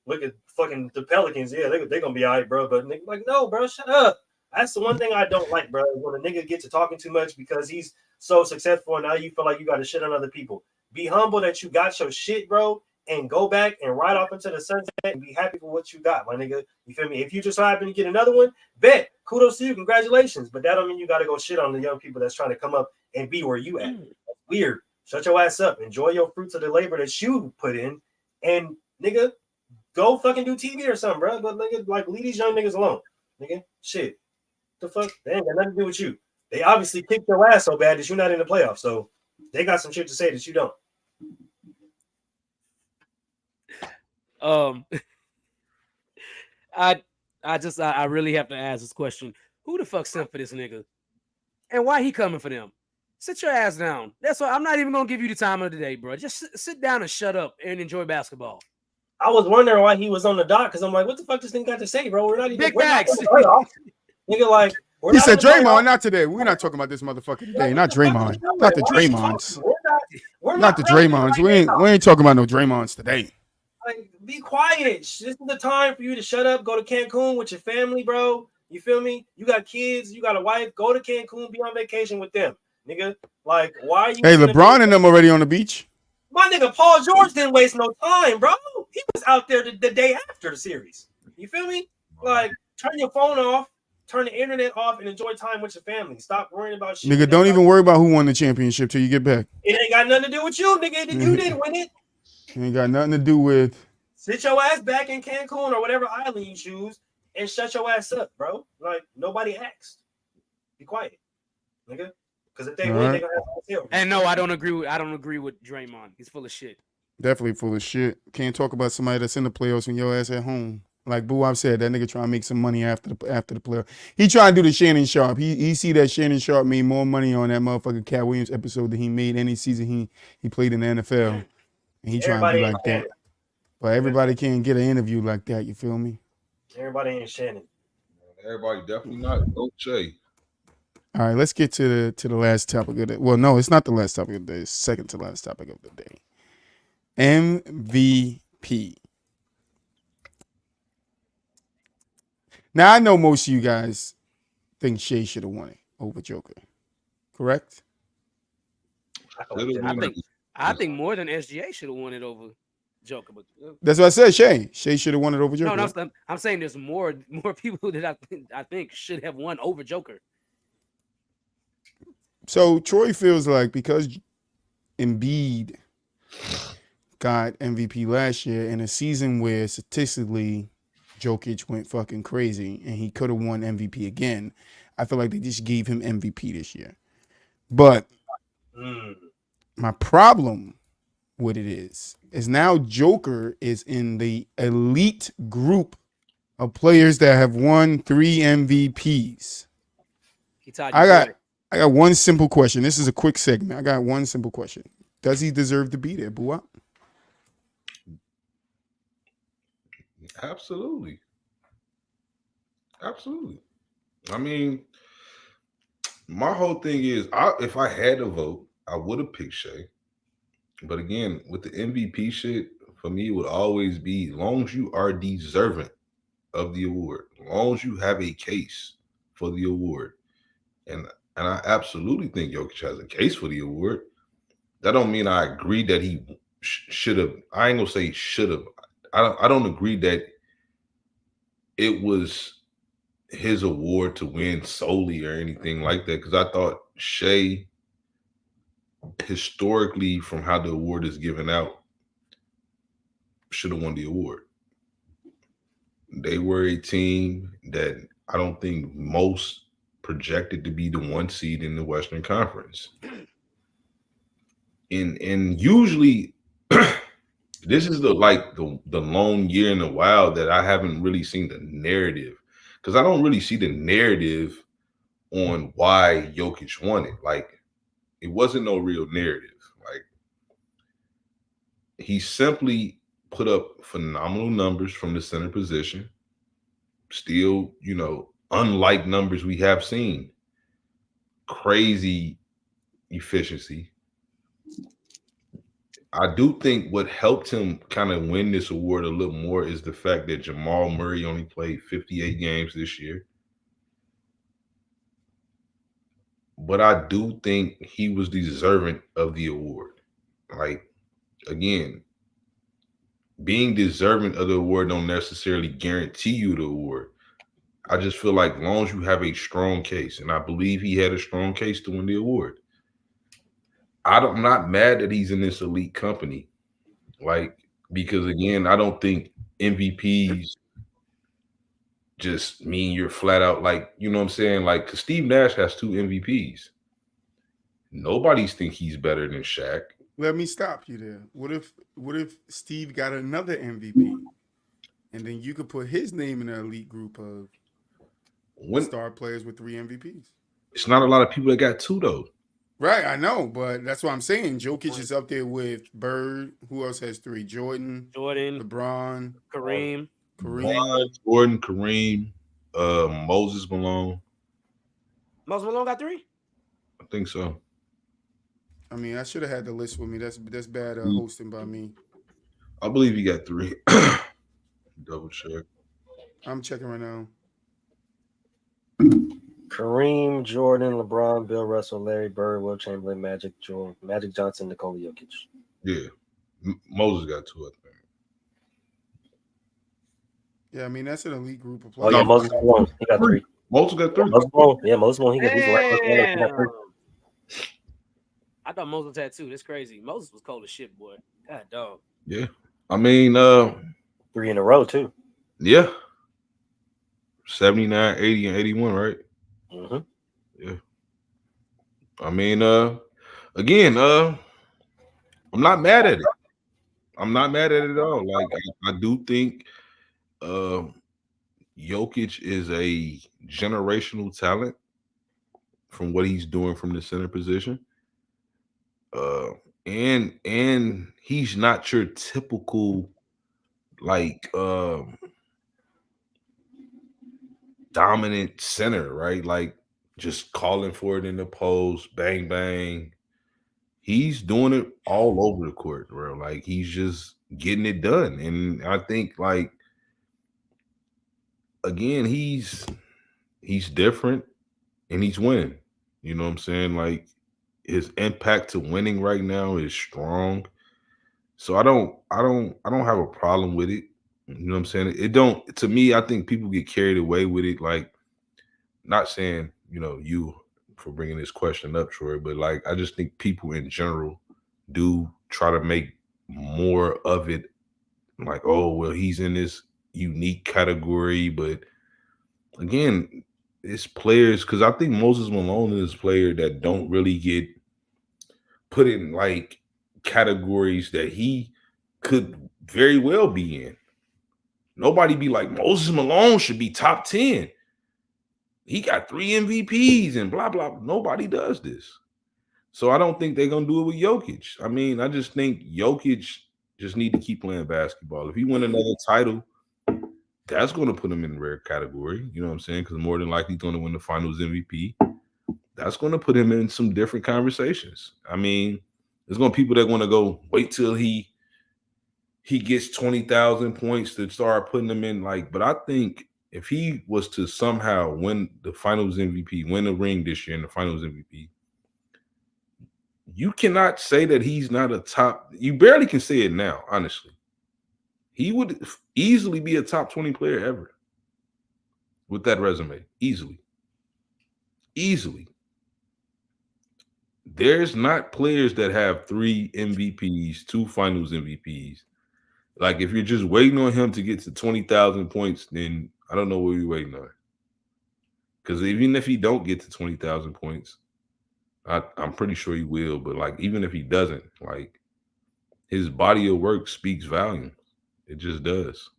look at fucking the Pelicans. Yeah, they're going to be all right, bro. But, nigga, like, no, bro, shut up. That's the one thing I don't like, bro, when a nigga gets to talking too much because he's so successful and now you feel like you got to shit on other people. Be humble that you got your shit, bro, and go back and ride off into the sunset and be happy for what you got, my nigga. You feel me? If you just so happen to get another one, bet. Kudos to you. Congratulations. But that don't mean you got to go shit on the young people that's trying to come up and be where you at. That's weird. Shut your ass up. Enjoy your fruits of the labor that you put in. And, nigga, go fucking do TV or something, bro. But, nigga, like, leave these young niggas alone. Nigga, shit. The fuck? They ain't got nothing to do with you. They obviously kicked your ass so bad that you're not in the playoffs. So they got some shit to say that you don't. I really have to ask this question. Who the fuck sent for this nigga? And why he coming for them? Sit your ass down. That's why I'm not even gonna give you the time of the day, bro. Just sit down and shut up and enjoy basketball. I was wondering why he was on the dock because I'm like, what the fuck this thing got to say, bro? We're not even big facts. Nigga, like, he said Draymond, not today. We're not talking about this motherfucker today. Not Draymond. Not the Draymonds. Not the Draymonds. We ain't talking about no Draymonds today. Like, be quiet. This is the time for you to shut up. Go to Cancun with your family, bro. You feel me? You got kids. You got a wife. Go to Cancun. Be on vacation with them, nigga. Like, why are you? Hey, LeBron and them already on the beach. My nigga Paul George didn't waste no time, bro. He was out there the day after the series. You feel me? Like, turn your phone off. Turn the internet off and enjoy time with your family. Stop worrying about shit. Nigga, don't even worry about who won the championship till you get back. It ain't got nothing to do with you, nigga. You didn't win it. It ain't got nothing to do with. Sit your ass back in Cancun or whatever island you choose and shut your ass up, bro. Like, nobody asked. Be quiet, nigga. Because if they win, they're gonna have to tell. And no, I don't agree with Draymond. He's full of shit. Definitely full of shit. Can't talk about somebody that's in the playoffs when your ass at home. Like Boo, I've said, that nigga trying to make some money after the playoff. He trying to do the Shannon Sharp. He see that Shannon Sharp made more money on that motherfucking Cat Williams episode than he made any season he played in the NFL. And he trying to be like that. But everybody can't get an interview like that. You feel me? Everybody ain't Shannon. Everybody definitely not. Okay. All right, let's get to the last topic of the day. Well, no, it's not the last topic of the day. It's second to last topic of the day. MVP. Now, I know most of you guys think Shea should have won it over Joker. Correct? I think more than SGA should have won it over Joker. But that's what I said, Shea. Shea should have won it over Joker. No, I'm saying there's more people that I think should have won over Joker. So Troy feels like because Embiid got MVP last year in a season where statistically Jokic went fucking crazy and he could have won MVP again, I feel like they just gave him MVP this year. But my problem with it is now Joker is in the elite group of players that have won 3 MVPs. He tied I you got boy. I got one simple question. This is a quick segment. I got one simple question. Does he deserve to be there, Bua? Absolutely. Absolutely. I mean, my whole thing is, if I had to vote, I would have picked Shea. But again, with the MVP shit, for me, it would always be, as long as you are deserving of the award, as long as you have a case for the award, and I absolutely think Jokic has a case for the award. That don't mean I agree that he should have. I ain't gonna say should have. I don't agree that it was his award to win solely or anything like that, because I thought Shea, historically, from how the award is given out, should have won the award. They were a team that I don't think most projected to be the 1 seed in the Western Conference. And usually this is the lone year in a while that I haven't really seen the narrative, because I don't really see the narrative on why Jokic won it. Like, it wasn't no real narrative. Like, he simply put up phenomenal numbers from the center position. Still, unlike numbers we have seen. Crazy efficiency. I do think what helped him kind of win this award a little more is the fact that Jamal Murray only played 58 games this year. But I do think he was deserving of the award. Like, again, being deserving of the award don't necessarily guarantee you the award. I just feel like as long as you have a strong case, and I believe he had a strong case to win the award. I'm not mad that he's in this elite company. Like, because again, I don't think MVPs just mean you're flat out, like, you know what I'm saying? Like, because Steve Nash has 2 MVPs. Nobody's think he's better than Shaq. Let me stop you there. What if Steve got another MVP, and then you could put his name in an elite group of star players with 3 MVPs? It's not a lot of people that got 2 though. Right, I know, but that's what I'm saying. Jokic is up there with Bird. Who else has 3? Jordan, LeBron, Kareem. Jordan, Kareem, Moses Malone. Moses Malone got 3? I think so. I mean, I should have had the list with me. That's bad hosting by me. I believe he got 3. Double check. I'm checking right now. Kareem, Jordan, LeBron, Bill Russell, Larry Bird, Will Chamberlain, Magic Johnson, Nikola Jokic. Yeah. Moses got 2, I think. Yeah, I mean, that's an elite group of players. Oh, yeah, Moses Malone. He got 3. Moses got 3? Moses Malone. He got 3. I thought Moses had 2. That's crazy. Moses was cold as shit, boy. God dog. Yeah. I mean, 3 in a row, too. Yeah. 79, 80, and 81, right? Mm-hmm. Yeah. I mean, again, I'm not mad at it. I'm not mad at it at all. Like, I do think Jokic is a generational talent from what he's doing from the center position. And he's not your typical, like, dominant center, right? Like, just calling for it in the post, bang, bang. He's doing it all over the court, bro. Like, he's just getting it done. And I think, like, again, he's different and he's winning. You know what I'm saying? Like, his impact to winning right now is strong. So I don't have a problem with it. You know what I'm saying? It don't, to me, I think people get carried away with it. Like, not saying, you for bringing this question up, Troy, but like, I just think people in general do try to make more of it. Like, oh, well, he's in this unique category. But again, it's players, because I think Moses Malone is a player that don't really get put in like categories that he could very well be in. Nobody be like, Moses Malone should be top 10. He got 3 MVPs and blah, blah. Nobody does this. So I don't think they're going to do it with Jokic. I mean, I just think Jokic just need to keep playing basketball. If he win another title, that's going to put him in the rare category. You know what I'm saying? Because more than likely he's going to win the finals MVP. That's going to put him in some different conversations. I mean, there's going to be people that want to go wait till he gets 20,000 points to start putting him in. But I think if he was to somehow win the finals MVP, win a ring this year in the finals MVP, you cannot say that he's not a top. You barely can say it now, honestly. He would easily be a top 20 player ever with that resume. Easily. There's not players that have 3 MVPs, 2 finals MVPs. Like, if you're just waiting on him to get to 20,000 points, then I don't know what you're waiting on. Because even if he don't get to 20,000 points, I'm pretty sure he will. But, even if he doesn't, his body of work speaks volume. It just does.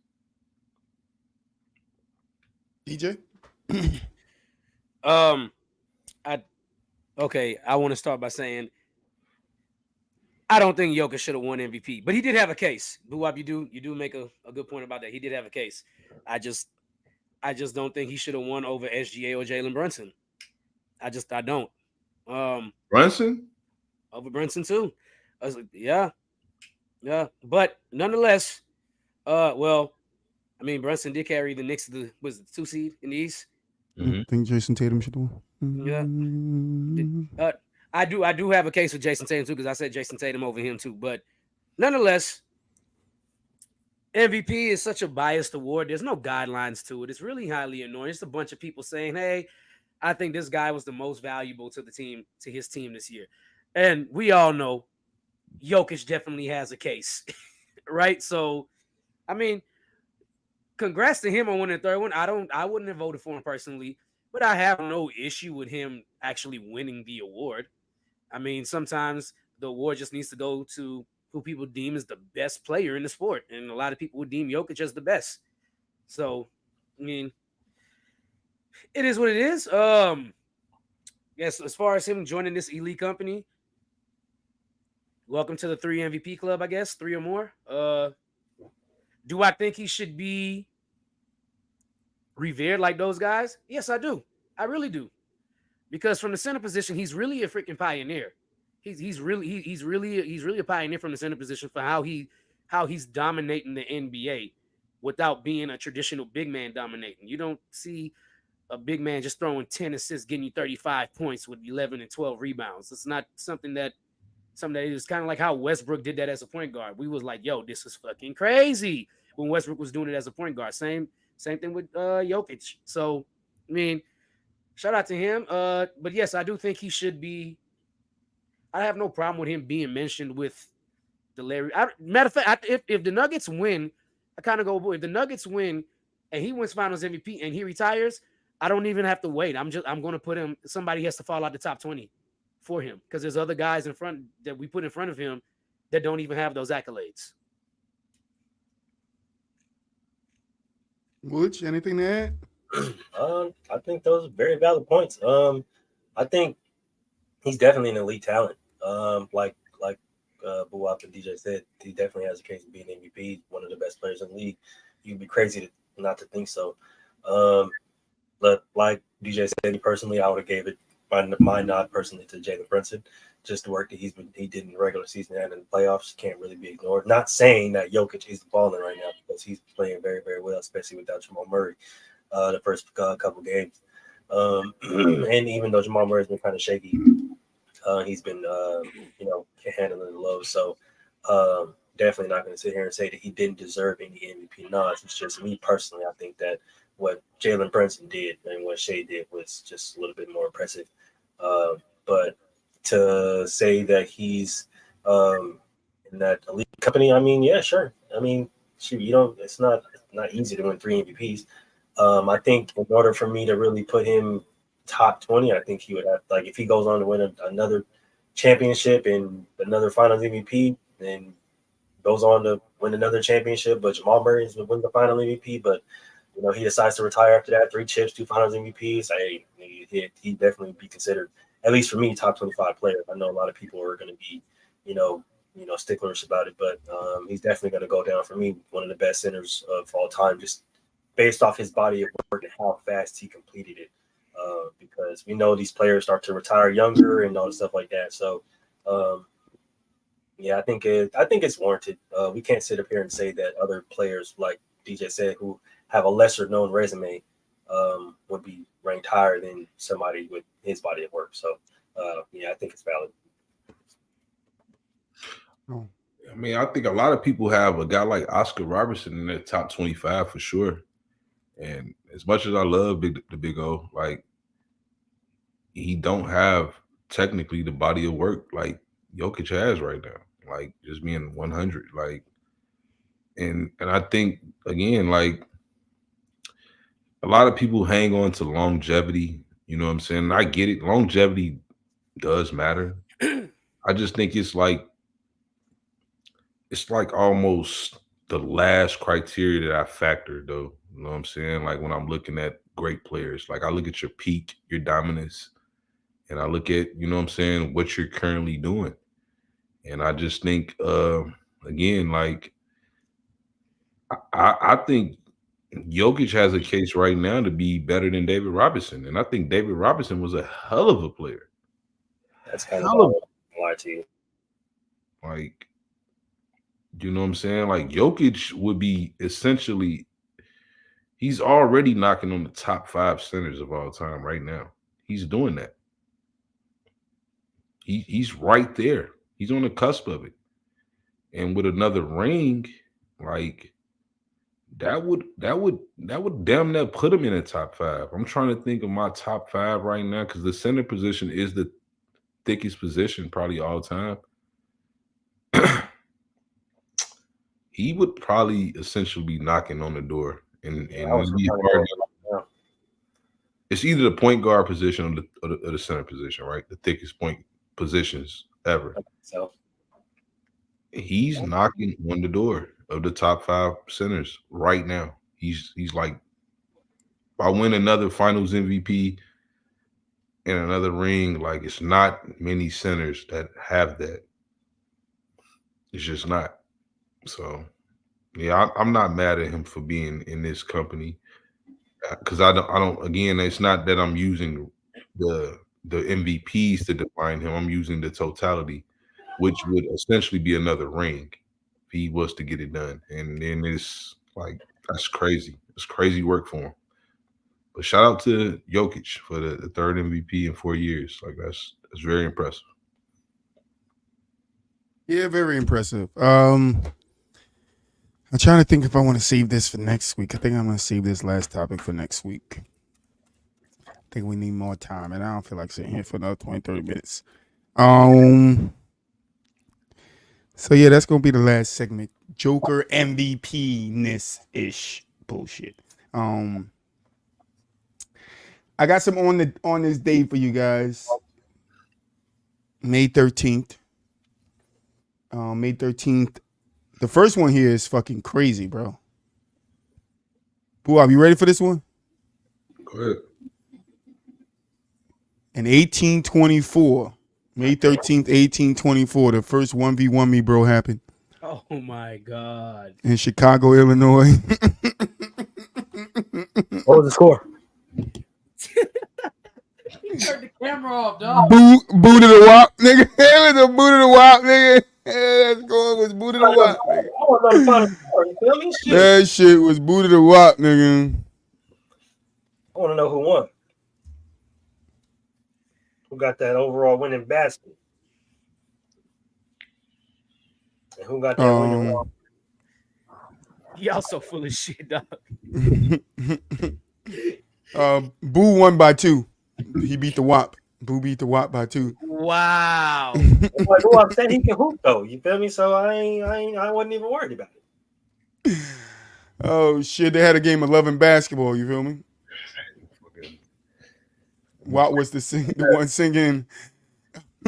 DJ? I want to start by saying I don't think Jokic should have won MVP, but he did have a case. Buwab, you do make a good point about that. He did have a case. I just don't think he should have won over SGA or Jalen Brunson. I don't. Brunson? Over Brunson too. I was like, yeah. But nonetheless, Brunson did carry the Knicks to the 2 seed in the East. I think Jason Tatum should have won. Yeah. I do have a case with Jason Tatum too, because I said Jason Tatum over him too. But nonetheless, MVP is such a biased award. There's no guidelines to it. It's really highly annoying. It's a bunch of people saying, hey, I think this guy was the most valuable to his team this year. And we all know Jokic definitely has a case, right? So, I mean, congrats to him on winning the third one. I wouldn't have voted for him personally, but I have no issue with him actually winning the award. I mean, sometimes the award just needs to go to who people deem as the best player in the sport, and a lot of people would deem Jokic as the best. So, I mean, it is what it is. Yes, as far as him joining this elite company, welcome to the 3 MVP club, I guess, 3 or more. Do I think he should be revered like those guys? Yes, I do. I really do. Because from the center position, he's really a freaking pioneer. He's really a pioneer from the center position for how he's dominating the NBA without being a traditional big man dominating. You don't see a big man just throwing 10 assists, getting you 35 points with 11 and 12 rebounds. It's not something that is kind of like how Westbrook did that as a point guard. We was like, yo, this is fucking crazy when Westbrook was doing it as a point guard. Same thing with Jokic. So, I mean, shout out to him. But yes, I do think he should be. I have no problem with him being mentioned with the Larry. Matter of fact, if the Nuggets win, I kind of go, if the Nuggets win and he wins Finals MVP and he retires, I don't even have to wait. I'm going to put him. Somebody has to fall out the top 20 for him, because there's other guys in front that we put in front of him that don't even have those accolades. Woods, anything to add? I think those are very valid points. I think he's definitely an elite talent. Like Buwap and DJ said, he definitely has a case of being MVP, one of the best players in the league. You'd be crazy not to think so. But like DJ said, me personally, I would have gave it my nod personally to Jalen Brunson. Just the work that he did in the regular season and in the playoffs can't really be ignored. Not saying that Jokic is balling right now, because he's playing very, very well, especially without Jamal Murray the first couple games. And even though Jamal Murray's been kind of shaky, he's been handling the lows. So definitely not going to sit here and say that he didn't deserve any MVP nods. It's just me personally, I think that what Jalen Brunson did and what Shea did was just a little bit more impressive. But to say that he's in that elite company, I mean, yeah, sure. I mean, it's not easy to win 3 MVPs. I think in order for me to really put him top 20, I think he would have, if he goes on to win another championship and another Finals MVP, then goes on to win another championship. But Jamal Murray is win the final MVP. But he decides to retire after that. 3 chips, 2 Finals MVPs. He definitely be considered, at least for me, top 25 player. I know a lot of people are going to be, sticklers about it, but he's definitely going to go down for me, one of the best centers of all time, just based off his body of work and how fast he completed it. Because we know these players start to retire younger and all the stuff like that. So, I think it's warranted. We can't sit up here and say that other players, like DJ said, who have a lesser known resume, would be ranked higher than somebody with his body of work. So, I think it's valid. I mean, I think a lot of people have a guy like Oscar Robertson in their top 25 for sure. And as much as I love the Big O, like, he don't have technically the body of work like Jokic has right now. Like, just being 100. Like, and I think, again, like, a lot of people hang on to longevity. You know what I'm saying? I get it. Longevity does matter. I just think it's like almost the last criteria that I factor, though. You know what I'm saying? Like, when I'm looking at great players, like, I look at your peak, your dominance, and I look at, you know what I'm saying, what you're currently doing. And I just think, again, like, I think Jokic has a case right now to be better than David Robinson. And I think David Robinson was a hell of a player. That's kind of a lie to you. Like, you know what I'm saying? Like, Jokic would be essentially, he's already knocking on the top 5 centers of all time right now. He's doing that. He's right there. He's on the cusp of it. And with another ring, like, that would damn near put him in the top 5. I'm trying to think of my top 5 right now because the center position is the thickest position probably all time. He would probably essentially be knocking on the door, and it'd be hard. It's either the point guard position or the center position, right? The thickest point positions ever. So he's knocking on the door of the top 5 centers right now. He's like, if I win another Finals MVP and another ring, like, it's not many centers that have that. It's just not. So, yeah, I'm not mad at him for being in this company because I don't. Again, it's not that I'm using the MVPs to define him. I'm using the totality, which would essentially be another ring if he was to get it done. And then it's like, that's crazy. It's crazy work for him. But shout out to Jokic for the 3rd MVP in 4 years. Like, that's very impressive. Yeah, very impressive. I'm trying to think if I want to save this for next week. I think I'm going to save this last topic for next week. I think we need more time, and I don't feel like sitting here for another 20, 30 minutes. So, yeah, that's going to be the last segment. Joker MVP-ness-ish bullshit. I got some on this day for you guys. May 13th. May 13th. The first one here is fucking crazy, bro. Boo, you ready for this one? Go ahead. In 1824, May 13th, 1824, the first 1v1 me, bro, happened. Oh, my God. In Chicago, Illinois. What was the score? You turned the camera off, dog. Boo to the wop, nigga. It was a boo to the wop, nigga. That score was boo to the wop, nigga. I want to know the final score. You feel me? Shit. That shit was boo to the wop, nigga. I want to know who won. Who got that overall winning basket? And who got that winning wall? Y'all so full of shit, dog. Boo won by 2. He beat the wop. Boo beat the wop by 2. Wow. Like, who I'm saying he can hoop though. You feel me? So I wasn't even worried about it. Oh shit! They had a game of Love and Basketball. You feel me? Wop was the one singing.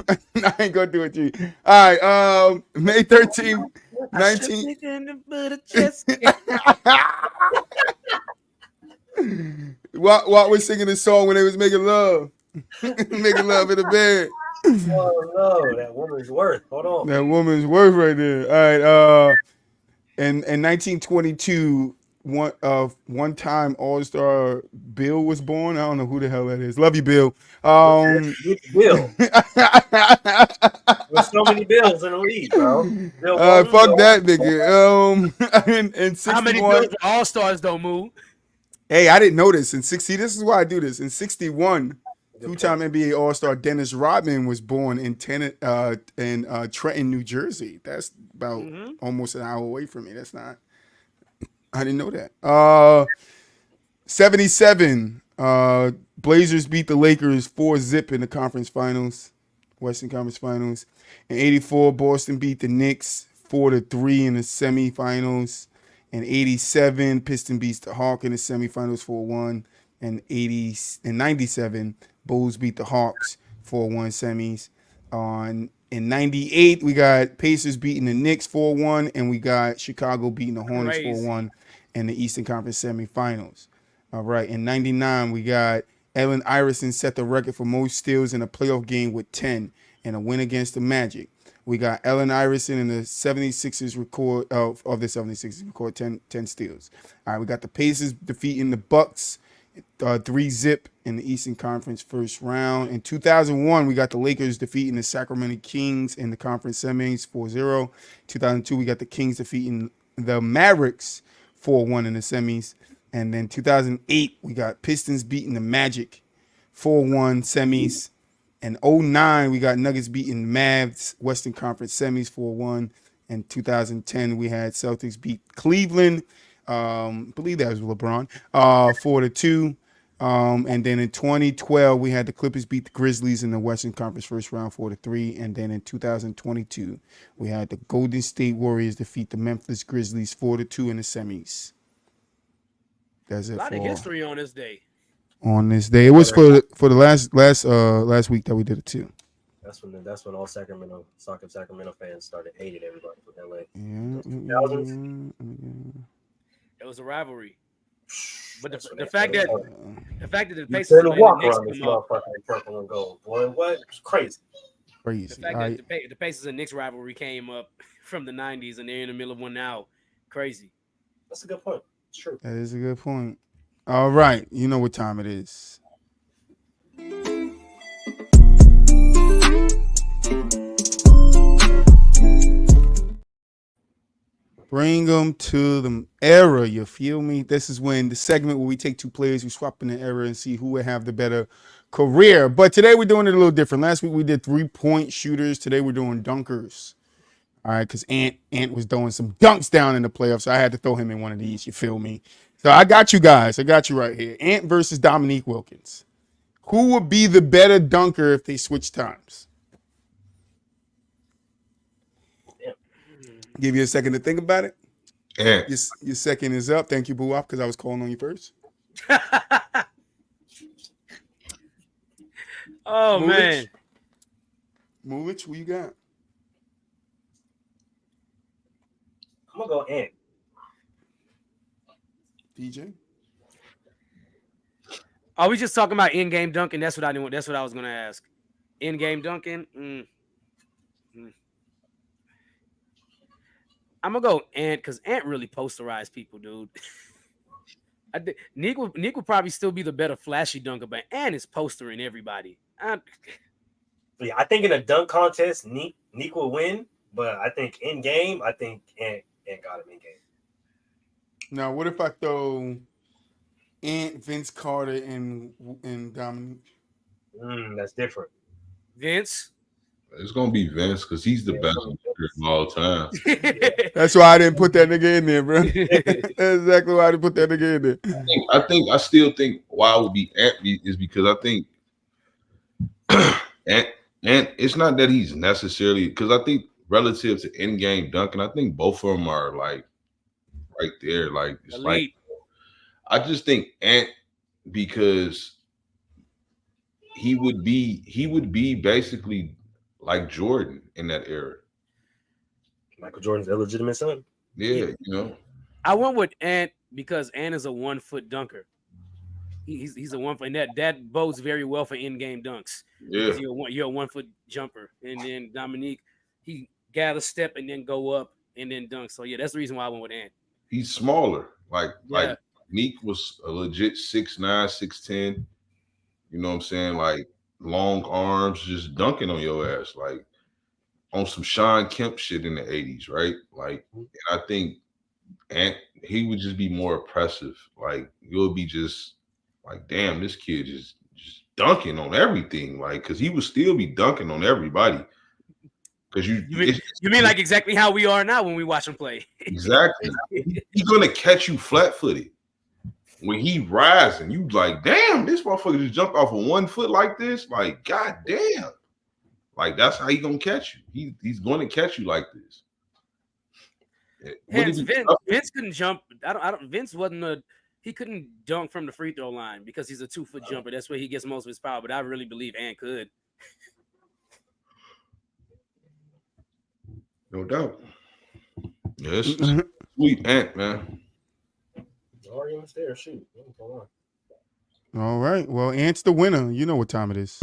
I ain't gonna do it to you. All right. May 13th. 19. What was singing this song when they was making love? Making love in the bed. Oh no, that woman's worth. Hold on. That woman's worth right there. All right. In 1922, one time All-Star Bill was born. I don't know who the hell that is. Love you, Bill. Which Bill? There's so many Bills in the league, bro. Bill Walton, fuck Bill that Walton. nigga. In 61, How many Bills All-Stars don't move? Hey, I didn't know this. In 60, this is why I do this. In 61, two-time NBA All-Star Dennis Rodman was born in Trenton, New Jersey. That's about almost an hour away from me. That's not. I didn't know that. 77. Blazers beat the Lakers 4-0 in the conference finals, Western Conference Finals. In 84, Boston beat the Knicks 4-3 in the semifinals. In 87, Piston beats the Hawks in the semifinals 4-1. And 97, Bulls beat the Hawks 4-1 semis. In 98, we got Pacers beating the Knicks 4-1, and we got Chicago beating the Hornets 4-1 in the Eastern Conference semifinals. All right. In 99, we got Allen Iverson set the record for most steals in a playoff game with 10 and a win against the Magic. We got Allen Iverson and the 76ers record of the 76ers record 10 steals. All right, we got the Pacers defeating the Bucks 3-0 in the Eastern Conference first round. In 2001, we got the Lakers defeating the Sacramento Kings in the conference semis 4-0. 2002, we got the Kings defeating the Mavericks 4-1 in the semis. And then 2008, we got Pistons beating the Magic 4-1 semis. And 2009, we got Nuggets beating Mavs Western Conference semis 4-1. In 2010, we had Celtics beat Cleveland. Believe that was LeBron 4-2. And then in 2012, we had the Clippers beat the Grizzlies in the Western Conference first round 4-3. And then in 2022, we had the Golden State Warriors defeat the Memphis Grizzlies 4-2 in the semis. That's it. A lot of history on this day. On this day, it was for the last week that we did it too. That's when all Sacramento fans started hating everybody from LA. It was a rivalry. But the fact that the Pacers couldn't walk around this motherfucker in purple and gold, boy, what? It's crazy. The fact that the Pacers and Knicks rivalry came up from the 90s and they're in the middle of one now, crazy. That's a good point. It's true. That is a good point. All right, you know what time it is. Bring them to the era, you feel me? This is when the segment where we take two players, we swap in the era and see who would have the better career. But today we're doing it a little different. Last week we did 3-point shooters. Today we're doing dunkers. All right, because Ant was throwing some dunks down in the playoffs, so I had to throw him in one of these, you feel me? So I got you guys. I got you right here. Ant versus Dominique Wilkins. Who would be the better dunker if they switch times? Give you a second to think about it. Ant. Your second is up. Thank you, Boo-Wop, because I was calling on you first. Oh, man. Movich, who you got? I'm going to go Ant. DJ? Are we just talking about in-game dunking? That's what I was going to ask. In-game dunking? I'm going to go Ant because Ant really posterized people, dude. I think Nick would probably still be the better flashy dunker, but Ant is postering everybody. Yeah, I think in a dunk contest, Nick will win, but I think in-game, I think Ant got him in-game. Now, what if I throw Ant, Vince Carter, and Dominique? That's different. Vince? It's gonna be Vince because he's the best of all time. That's why I didn't put that nigga in there, bro. That's exactly why I didn't put that nigga in there. I still think why it would be Ant is because I think Ant it's not that he's necessarily because I think relative to in-game dunking, I think both of them are like right there. Like it's elite. Like I just think Ant because he would be basically like Jordan in that era. Michael Jordan's illegitimate son. Yeah, you know. I went with Ant because Ant is a 1 foot dunker. He's a 1 foot, and that bodes very well for in-game dunks. Yeah, Because you're a 1 foot jumper, and then Dominique, he gathers step and then go up and then dunk. So yeah, that's the reason why I went with Ant. he's smaller. Like Yeah. Neek was a legit 6'9", 6'10". You know what I'm saying? Like long arms, just dunking on your ass, like on some Sean Kemp shit in the 80s, right? Like, and I think he would just be more oppressive. Like, you'll be just like, damn, this kid is just dunking on everything. Like, because he would still be dunking on everybody. Because you mean like exactly how we are now when we watch him play. Exactly. He's gonna catch you flat-footed. When he rising, you like, damn, this motherfucker just jumped off of 1 foot like this. Like, god damn. Like, that's how he gonna catch you. He's gonna catch you like this. Vince couldn't jump. Vince wasn't he couldn't dunk from the free throw line because he's a 2 foot jumper. That's where he gets most of his power. But I really believe Ant could. No doubt. Yes. Sweet Ant, man. Arguments there, shoot. All right. Well, Ant's the winner. You know what time it is.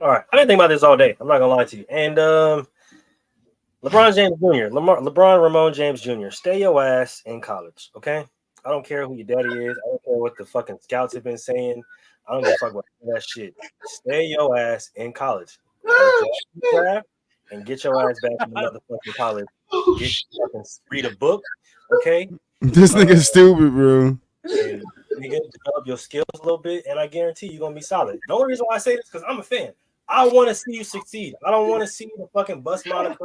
All right. I've been thinking about this all day. I'm not gonna lie to you. And LeBron James Jr., LeBron Ramon James Jr., stay your ass in college, okay? I don't care who your daddy is. I don't care what the fucking scouts have been saying. I don't give a fuck about that shit. Stay your ass in college. And get your ass back in the motherfucking college. Read a book, okay? This nigga's stupid, bro. And nigga, develop your skills a little bit, and I guarantee you're gonna be solid. The only reason why I say this is because I'm a fan. I want to see you succeed. I don't want to see the fucking bust moniker.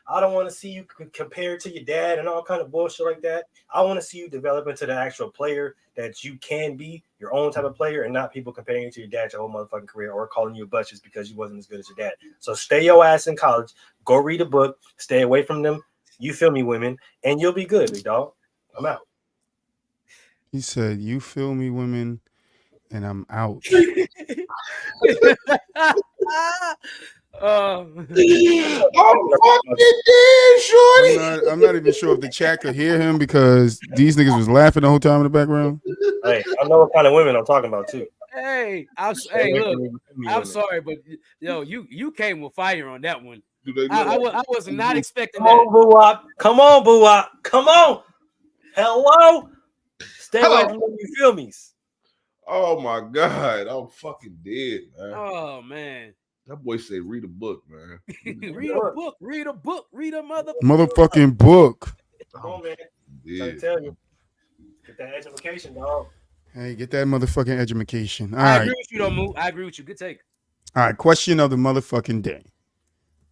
I don't want to see you compared to your dad and all kind of bullshit like that. I want to see you develop into the actual player that you can be, your own type of player, and not people comparing you to your dad your whole motherfucking career or calling you a butt just because you wasn't as good as your dad. So stay your ass in college. Go read a book. Stay away from them. You feel me, women, and you'll be good, big dog. I'm out. He said, "You feel me, women, and I'm out." I'm not even sure if the chat could hear him because these niggas was laughing the whole time in the background. Hey, I know what kind of women I'm talking about too. Hey, look, I'm sorry, but yo, you came with fire on that one. I was not expecting that. Come on, Boo-Wop. Come on. Hello. Stay away from them, you feel me? Oh my god, I'm fucking dead, man. Oh man. That boy say read a book, man. Read a book, read a motherfucking book. Come on, man. I tell you. Get that education, dog. Hey, get that motherfucking education. All I right. agree with you, though, Moo. I agree with you. Good take. All right, question of the motherfucking day.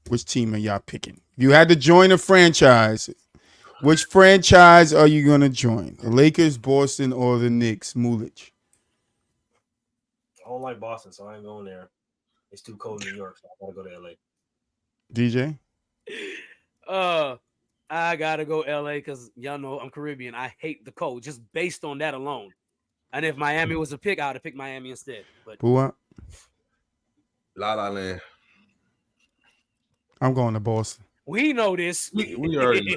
Which team are y'all picking? If you had to join a franchise, which franchise are you going to join? The Lakers, Boston, or the Knicks? Mulich. I don't like Boston, so I ain't going there. It's too cold in New York, so I gotta go to LA. DJ? I gotta go LA because y'all know I'm Caribbean. I hate the cold just based on that alone. And if Miami was a pick, I would have picked Miami instead. But La La Land. I'm going to Boston. We know this. We already know.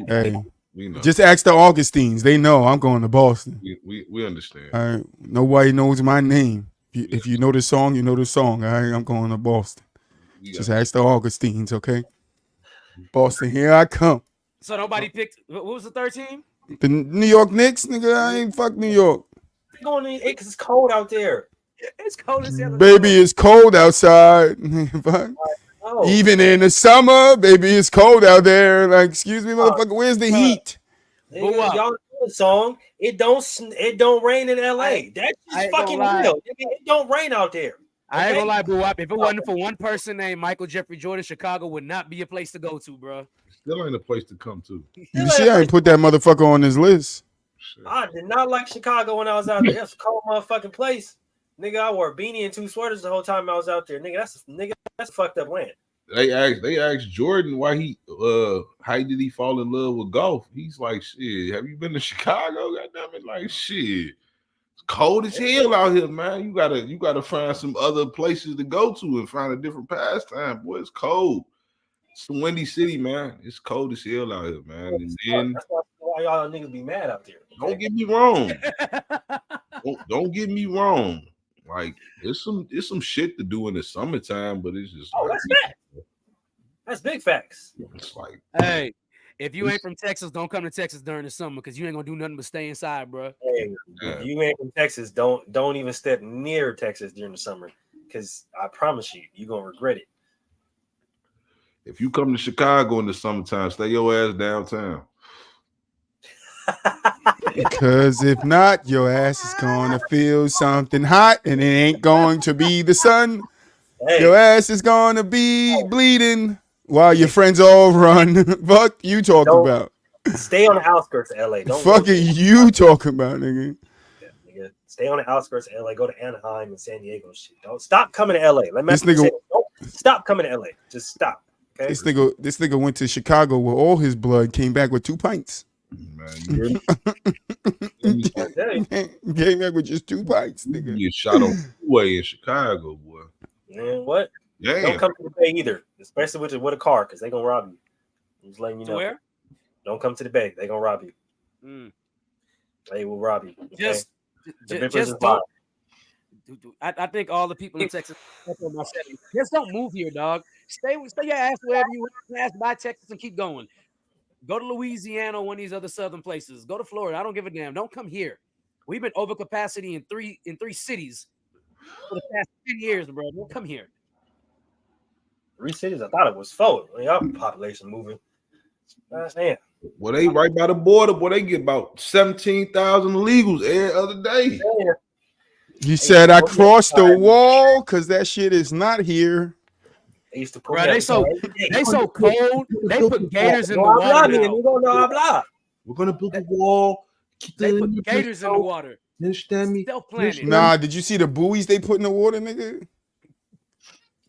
Hey, we know. Just ask the Augustines. They know I'm going to Boston. We understand. All right. Nobody knows my name. If you know the song, you know the song. All right, I'm going to Boston. Just ask the Augustines, okay? Boston, here I come. So nobody picked. What was the third team? The New York Knicks, nigga. I ain't fuck New York. Going in because it's cold out there. It's cold as hell. Baby, it's cold outside. Even in the summer, baby, it's cold out there. Like, excuse me, motherfucker, where's the heat? Y'all know the song. It don't rain in LA. That's just fucking real. It don't rain out there. I ain't gonna lie, Boo-Wop. If it wasn't for one person named Michael Jeffrey Jordan, Chicago would not be a place to go to, bro. Still ain't a place to come to. You see, I ain't put that motherfucker on this list. I did not like Chicago when I was out there. That's a cold motherfucking place. Nigga, I wore a beanie and 2 sweaters the whole time I was out there. Nigga, that's a fucked up land. They asked Jordan why how did he fall in love with golf? He's like, shit, have you been to Chicago? Goddamn it, like shit. It's cold as hell out here, man. You gotta find some other places to go to and find a different pastime. Boy, it's cold. It's the windy city, man. It's cold as hell out here, man. And then That's why y'all niggas be mad out there. don't get me wrong. don't get me wrong. Like it's some shit to do in the summertime, but it's just that's facts. That's big facts. It's like, hey, if you ain't from Texas, don't come to Texas during the summer because you ain't gonna do nothing but stay inside, bro. Hey, if you ain't from Texas, don't even step near Texas during the summer because I promise you're gonna regret it. if you come to Chicago in the summertime, stay your ass downtown. Because if not, your ass is gonna feel something hot, and it ain't going to be the sun. Hey. Your ass is gonna be bleeding while your friends all run. Fuck you talking about. Stay on the outskirts of LA. Don't fucking you talking about, nigga. Yeah, nigga. Stay on the outskirts of LA. Go to Anaheim and San Diego. Shit. Don't stop coming to LA. Let me This nigga- don't stop coming to LA. Just stop. Okay. This nigga went to Chicago where all his blood came back with 2 pints. Man, you really Came back with just 2 pints, you nigga. get shot on way in Chicago, boy. Man, what? Damn. Don't come to the Bay either, especially with a car, because they gonna rob you. I'm just letting you know. Where? Don't come to the Bay. They gonna rob you. They will rob you. Okay? Just don't. I think all the people in Texas just don't move here, dog. Stay your ass wherever you pass by Texas and keep going. Go to Louisiana or one of these other southern places. Go to Florida. I don't give a damn. Don't come here. We've been over capacity in three cities for the past 10 years, bro. Don't come here. 3 cities? I thought it was 4. Y'all population moving. Man. Well, they right by the border, boy. They get about 17,000 illegals every other day. Man. You said I crossed the wall because that shit is not here. They used to put Bro, they so cold. They put gators in the water now. We're gonna build a wall. They put gators in the water. Understand me? Still planning. Nah, did you see the buoys they put in the water, nigga?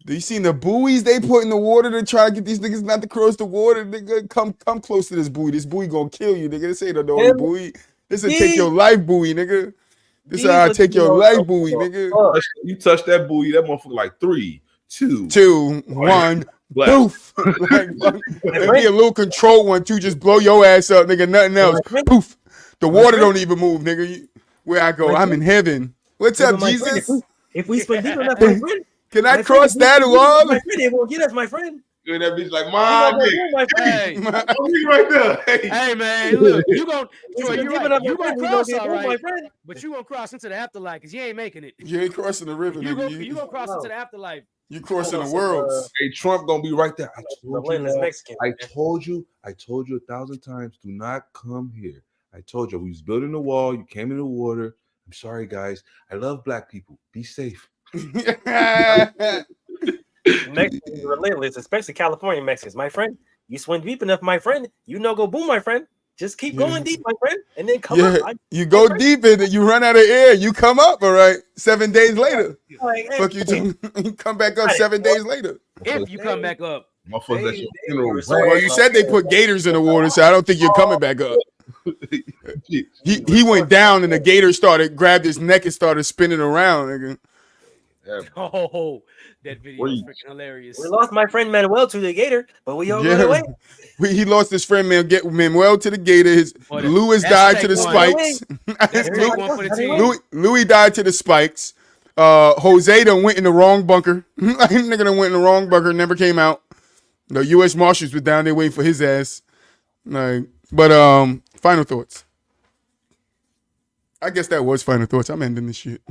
Do you seen the buoys they put in the water to try to get these niggas not to cross the water? Nigga, come close to this buoy. This buoy gonna kill you, nigga. This ain't a no buoy. This will take your life buoy, nigga. This is how I take your life buoy, nigga. You touch that buoy, that motherfucker like 3, 2, 1, poof. Maybe a little control one, too. Just blow your ass up, nigga. Nothing else. Poof. The water don't even move, nigga. Where I go, I'm in heaven. What's up, Jesus? If we spend deep enough, my friend. Can I cross that wall? My friend, they won't get us, my friend. And that bitch like, my Hey, right there. hey, man, look, you gonna cross, all right, my friend. but you gonna cross into the afterlife because you ain't making it. You ain't crossing the river, You nigga. gonna cross into the afterlife. You crossing the worlds. Hey, Trump gonna be right there. I told you 1,000 times, do not come here. I told you we was building a wall. You came in the water. I'm sorry, guys. I love black people. Be safe. Mexicans are relentless, especially California Mexicans. My friend, you swim deep enough, my friend. You know, go boom, my friend. Just keep going deep, my friend, and then come up. You go deep in it, you run out of air, you come up, all right. 7 days later. Like, hey, Fuck you, you come back up 7 days later. If you come back up. Motherfuckers, Well, you said they put gators in the water, so I don't think you're coming back up. He went down and the gator grabbed his neck and started spinning around. Nigga. Oh, that video is freaking hilarious. We lost my friend Manuel to the gator, but we all got away. He lost his friend Manuel to the gator. Lewis died to the spikes. Louis died to the spikes. Jose done went in the wrong bunker. Nigga done went in the wrong bunker, never came out. The U.S. Marshals was down there waiting for his ass. Like, but final thoughts. I guess that was final thoughts. I'm ending this shit.